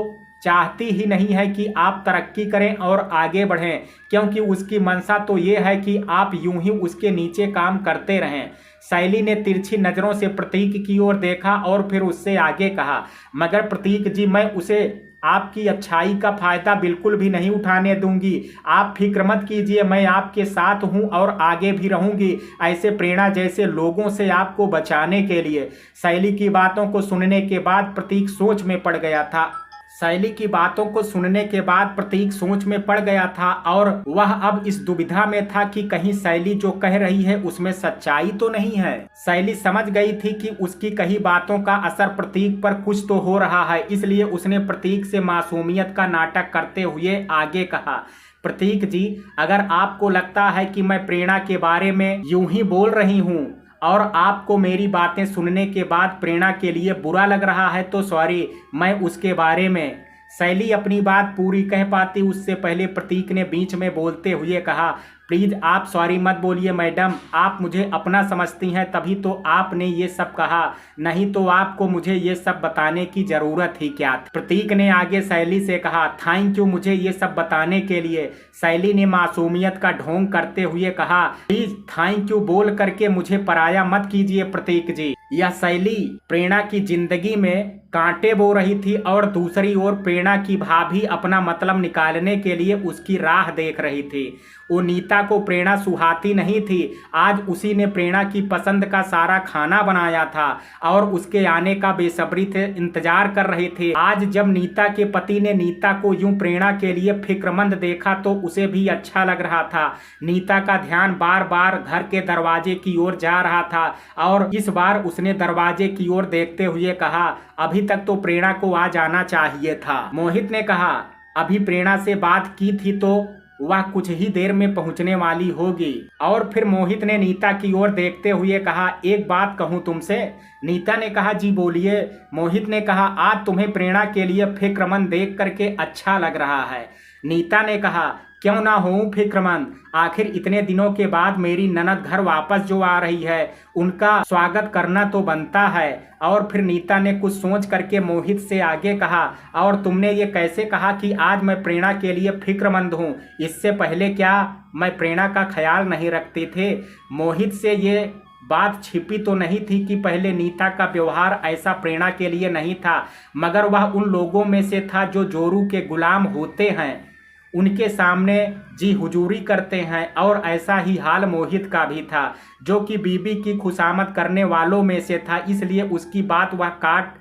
चाहती ही नहीं है कि आप तरक्की करें और आगे बढ़ें, क्योंकि उसकी मंशा तो ये है कि आप यूं ही उसके नीचे काम करते रहें। शैली ने तिरछी नज़रों से प्रतीक की ओर देखा और फिर उससे आगे कहा, मगर प्रतीक जी, मैं उसे आपकी अच्छाई का फायदा बिल्कुल भी नहीं उठाने दूंगी। आप फिक्र मत कीजिए, मैं आपके साथ हूं और आगे भी रहूंगी, ऐसे प्रेरणा जैसे लोगों से आपको बचाने के लिए। शैली की बातों को सुनने के बाद प्रतीक सोच में पड़ गया था। शैली की बातों को सुनने के बाद प्रतीक सोच में पड़ गया था और वह अब इस दुविधा में था कि कहीं शैली जो कह रही है उसमें सच्चाई तो नहीं है। शैली समझ गई थी कि उसकी कही बातों का असर प्रतीक पर कुछ तो हो रहा है, इसलिए उसने प्रतीक से मासूमियत का नाटक करते हुए आगे कहा, प्रतीक जी, अगर आपको लगता है कि मैं प्रेरणा के बारे में यूं ही बोल रही हूं और आपको मेरी बातें सुनने के बाद प्रेरणा के लिए बुरा लग रहा है तो सॉरी, मैं उसके बारे में। शैली अपनी बात पूरी कह पाती उससे पहले प्रतीक ने बीच में बोलते हुए कहा, प्लीज आप सॉरी मत बोलिए मैडम, आप मुझे अपना समझती हैं तभी तो आपने ये सब कहा, नहीं तो आपको मुझे ये सब बताने की जरूरत ही क्या थी। प्रतीक ने आगे शैली से कहा, थैंक यू मुझे ये सब बताने के लिए। शैली ने मासूमियत का ढोंग करते हुए कहा, प्लीज थैंक यू बोल करके मुझे पराया मत कीजिए प्रतीक जी। यह शैली प्रेरणा की जिंदगी में कांटे बो रही थी और दूसरी ओर प्रेरणा की भाभी अपना मतलब निकालने के लिए उसकी राह देख रही थी। वो नीता को प्रेरणा सुहाती नहीं थी। आज उसी ने प्रेरणा की पसंद का सारा खाना बनाया था और उसके आने का बेसब्री से इंतजार कर रही थी। आज जब नीता के पति ने नीता को यूं प्रेरणा के लिए फिक्रमंद देखा तो उसे भी अच्छा लग रहा था। नीता का ध्यान बार बार घर के दरवाजे की ओर जा रहा था और इस बार उसने दरवाजे की ओर देखते हुए कहा, अभी तक तो प्रेरणा को आ जाना चाहिए था। मोहित ने कहा, अभी प्रेरणा से बात की थी तो वह कुछ ही देर में पहुंचने वाली होगी। और फिर मोहित ने नीता की ओर देखते हुए कहा, एक बात कहूं तुमसे। नीता ने कहा, जी बोलिए। मोहित ने कहा, आज तुम्हें प्रेरणा के लिए फिक्रमंद देख करके अच्छा लग रहा है। नीता ने कहा, क्यों ना हो फिक्रमंद, आखिर इतने दिनों के बाद मेरी ननद घर वापस जो आ रही है उनका स्वागत करना तो बनता है। और फिर नीता ने कुछ सोच करके मोहित से आगे कहा, और तुमने ये कैसे कहा कि आज मैं प्रेरणा के लिए फिक्रमंद हूँ? इससे पहले क्या मैं प्रेरणा का ख्याल नहीं रखते थे? मोहित से ये बात छिपी तो नहीं थी कि पहले नीता का व्यवहार ऐसा प्रेरणा के लिए नहीं था, मगर वह उन लोगों में से था जो जोरू के गुलाम होते हैं, उनके सामने जी हुजूरी करते हैं। और ऐसा ही हाल मोहित का भी था, जो कि बीबी की खुशामद करने वालों में से था, इसलिए उसकी बात वह काट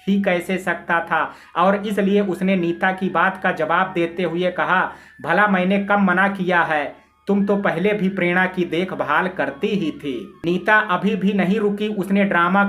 ही कैसे सकता था। और इसलिए उसने नीता की बात का जवाब देते हुए कहा, भला मैंने कब मना किया है, तुम तो पहले भी प्रेरणा की देखभाल करती ही थी। नीता अभी भी नहीं रुकी, उसने ड्रामा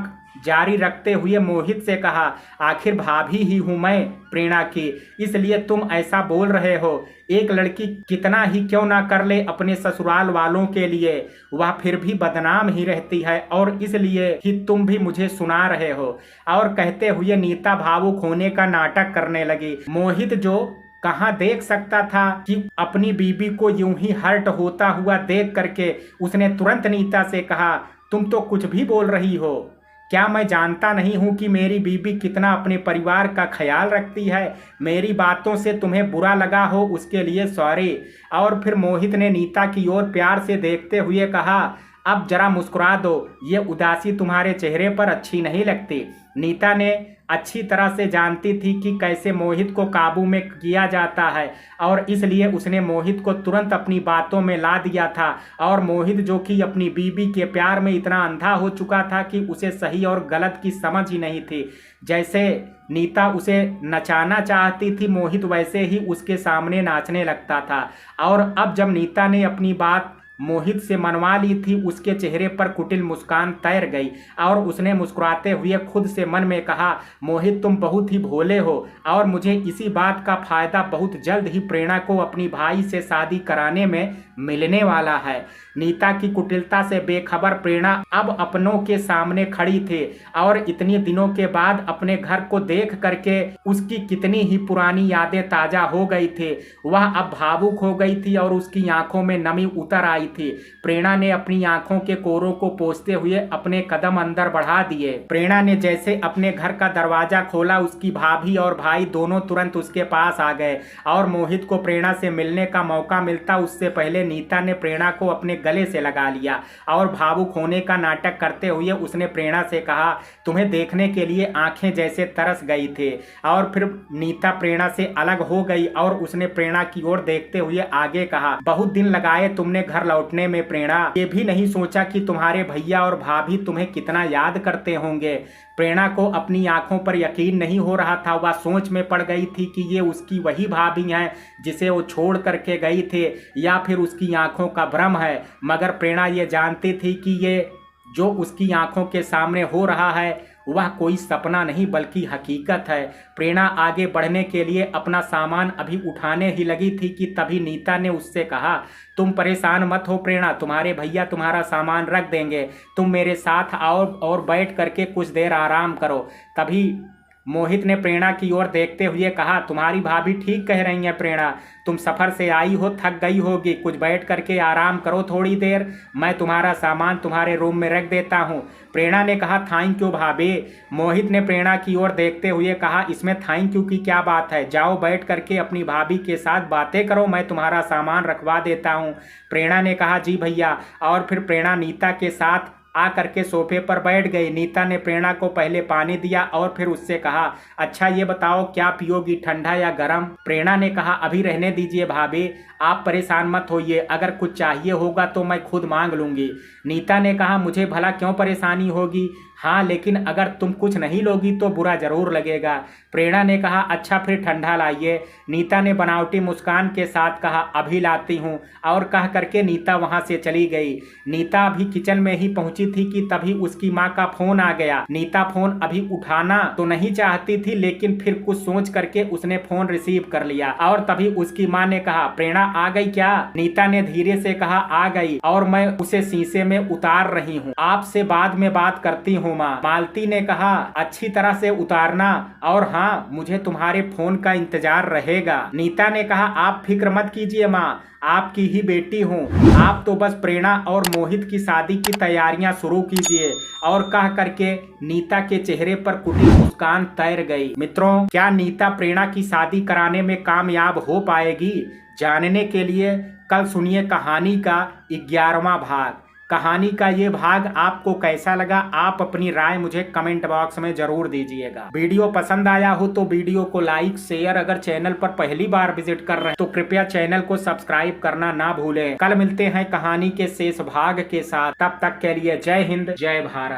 जारी रखते हुए मोहित से कहा, आखिर भाभी ही हूं मैं प्रेरणा की, इसलिए तुम ऐसा बोल रहे हो। एक लड़की कितना ही क्यों ना कर ले अपने ससुराल वालों के लिए, वह फिर भी बदनाम ही रहती है, और इसलिए ही तुम भी मुझे सुना रहे हो। और कहते हुए नीता भावुक होने का नाटक करने लगी। मोहित जो कहाँ देख सकता था कि अपनी बीबी को यूं ही हर्ट होता हुआ देख करके उसने तुरंत नीता से कहा, तुम तो कुछ भी बोल रही हो, क्या मैं जानता नहीं हूँ कि मेरी बीबी कितना अपने परिवार का ख्याल रखती है? मेरी बातों से तुम्हें बुरा लगा हो उसके लिए सॉरी। और फिर मोहित ने नीता की ओर प्यार से देखते हुए कहा, अब जरा मुस्कुरा दो, ये उदासी तुम्हारे चेहरे पर अच्छी नहीं लगती। नीता ने अच्छी तरह से जानती थी कि कैसे मोहित को काबू में किया जाता है, और इसलिए उसने मोहित को तुरंत अपनी बातों में ला दिया था। और मोहित जो कि अपनी बीबी के प्यार में इतना अंधा हो चुका था कि उसे सही और गलत की समझ ही नहीं थी। जैसे नीता उसे नचाना चाहती थी, मोहित वैसे ही उसके सामने नाचने लगता था। और अब जब नीता ने अपनी बात मोहित से मनवा ली थी, उसके चेहरे पर कुटिल मुस्कान तैर गई और उसने मुस्कुराते हुए खुद से मन में कहा, मोहित तुम बहुत ही भोले हो और मुझे इसी बात का फायदा बहुत जल्द ही प्रेरणा को अपनी भाई से शादी कराने में मिलने वाला है। नीता की कुटिलता से बेखबर प्रेरणा अब अपनों के सामने खड़ी थी और इतने दिनों के बाद अपने घर को देख करके उसकी कितनी ही पुरानी यादें ताजा हो गई थी। वह अब भावुक हो गई थी और उसकी आंखों में नमी उतर आई थी। प्रेरणा ने अपनी आंखों के कोरों को पोंछते हुए अपने कदम अंदर बढ़ा दिए। प्रेरणा ने जैसे अपने घर का दरवाजा खोला, उसकी भाभी और भाई दोनों तुरंत उसके पास आ गए और मोहित को प्रेरणा से मिलने का मौका मिलता उससे पहले नीता ने प्रेरणा को अपने गले से लगा लिया और भावुक होने का नाटक करते हुए उसने प्रेरणा से कहा, तुम्हें देखने के लिए आंखें जैसे तरस गई थी। और फिर नीता प्रेरणा से अलग हो गई और उसने प्रेरणा की ओर देखते हुए आगे कहा, बहुत दिन लगाए तुमने घर लौटने में प्रेरणा, ये भी नहीं सोचा कि तुम्हारे भैया और भाभी तुम्हें कितना याद करते होंगे। प्रेरणा को अपनी आंखों पर यकीन नहीं हो रहा था। वह सोच में पड़ गई थी कि ये उसकी वही भाभी हैं जिसे वो छोड़ करके गई थी या फिर उसकी आंखों का भ्रम है। मगर प्रेरणा ये जानती थी कि ये जो उसकी आंखों के सामने हो रहा है वह कोई सपना नहीं बल्कि हकीकत है। प्रेरणा आगे बढ़ने के लिए अपना सामान अभी उठाने ही लगी थी कि तभी नीता ने उससे कहा, तुम परेशान मत हो प्रेरणा, तुम्हारे भैया तुम्हारा सामान रख देंगे, तुम मेरे साथ आओ और बैठ करके कुछ देर आराम करो। तभी मोहित ने प्रेरणा की ओर देखते हुए कहा, तुम्हारी भाभी ठीक कह रही हैं प्रेरणा, तुम सफ़र से आई हो, थक गई होगी, कुछ बैठ करके आराम करो थोड़ी देर, मैं तुम्हारा सामान तुम्हारे रूम में रख देता हूँ। प्रेरणा ने कहा, थैंक यू भाभी। मोहित ने प्रेरणा की ओर देखते हुए कहा, इसमें थैंक यू की क्या बात है, जाओ बैठ करके अपनी भाभी के साथ बातें करो, मैं तुम्हारा सामान रखवा देता हूँ। प्रेरणा ने कहा, जी भैया। और फिर प्रेरणा नीता के साथ आ करके सोफे पर बैठ गई। नीता ने प्रेरणा को पहले पानी दिया और फिर उससे कहा, अच्छा ये बताओ क्या पियोगी, ठंडा या गर्म? प्रेरणा ने कहा, अभी रहने दीजिए भाभी, आप परेशान मत होइए, अगर कुछ चाहिए होगा तो मैं खुद मांग लूँगी। नीता ने कहा, मुझे भला क्यों परेशानी होगी, हाँ लेकिन अगर तुम कुछ नहीं लोगी तो बुरा जरूर लगेगा। प्रेरणा ने कहा, अच्छा फिर ठंडा लाइए। नीता ने बनावटी मुस्कान के साथ कहा, अभी लाती हूँ, और कह करके नीता वहाँ से चली गई। नीता अभी किचन में ही पहुँची थी कि तभी उसकी माँ का फोन आ गया। नीता फोन अभी उठाना तो नहीं चाहती थी लेकिन फिर कुछ सोच करके उसने फोन रिसीव कर लिया और तभी उसकी माँ ने कहा, प्रेरणा आ गई क्या? नीता ने धीरे से कहा, आ गई और मैं उसे शीशे में उतार रही हूँ, आपसे बाद में बात करती हूँ माँ। मालती ने कहा, अच्छी तरह से उतारना और हाँ मुझे तुम्हारे फोन का इंतजार रहेगा। नीता ने कहा, आप फिक्र मत कीजिए माँ, आपकी ही बेटी हूँ, आप तो बस प्रेरणा और मोहित की शादी की तैयारियां शुरू कीजिए। और कह करके नीता के चेहरे पर कुटिल मुस्कान तैर गई। मित्रों, क्या नीता प्रेरणा की शादी कराने में कामयाब हो पाएगी? जानने के लिए कल सुनिए कहानी का 11वां भाग। कहानी का ये भाग आपको कैसा लगा, आप अपनी राय मुझे कमेंट बॉक्स में जरूर दीजिएगा। वीडियो पसंद आया हो तो वीडियो को लाइक शेयर, अगर चैनल पर पहली बार विजिट कर रहे हैं तो कृपया चैनल को सब्सक्राइब करना ना भूलें। कल मिलते हैं कहानी के शेष भाग के साथ, तब तक के लिए जय हिंद जय भारत।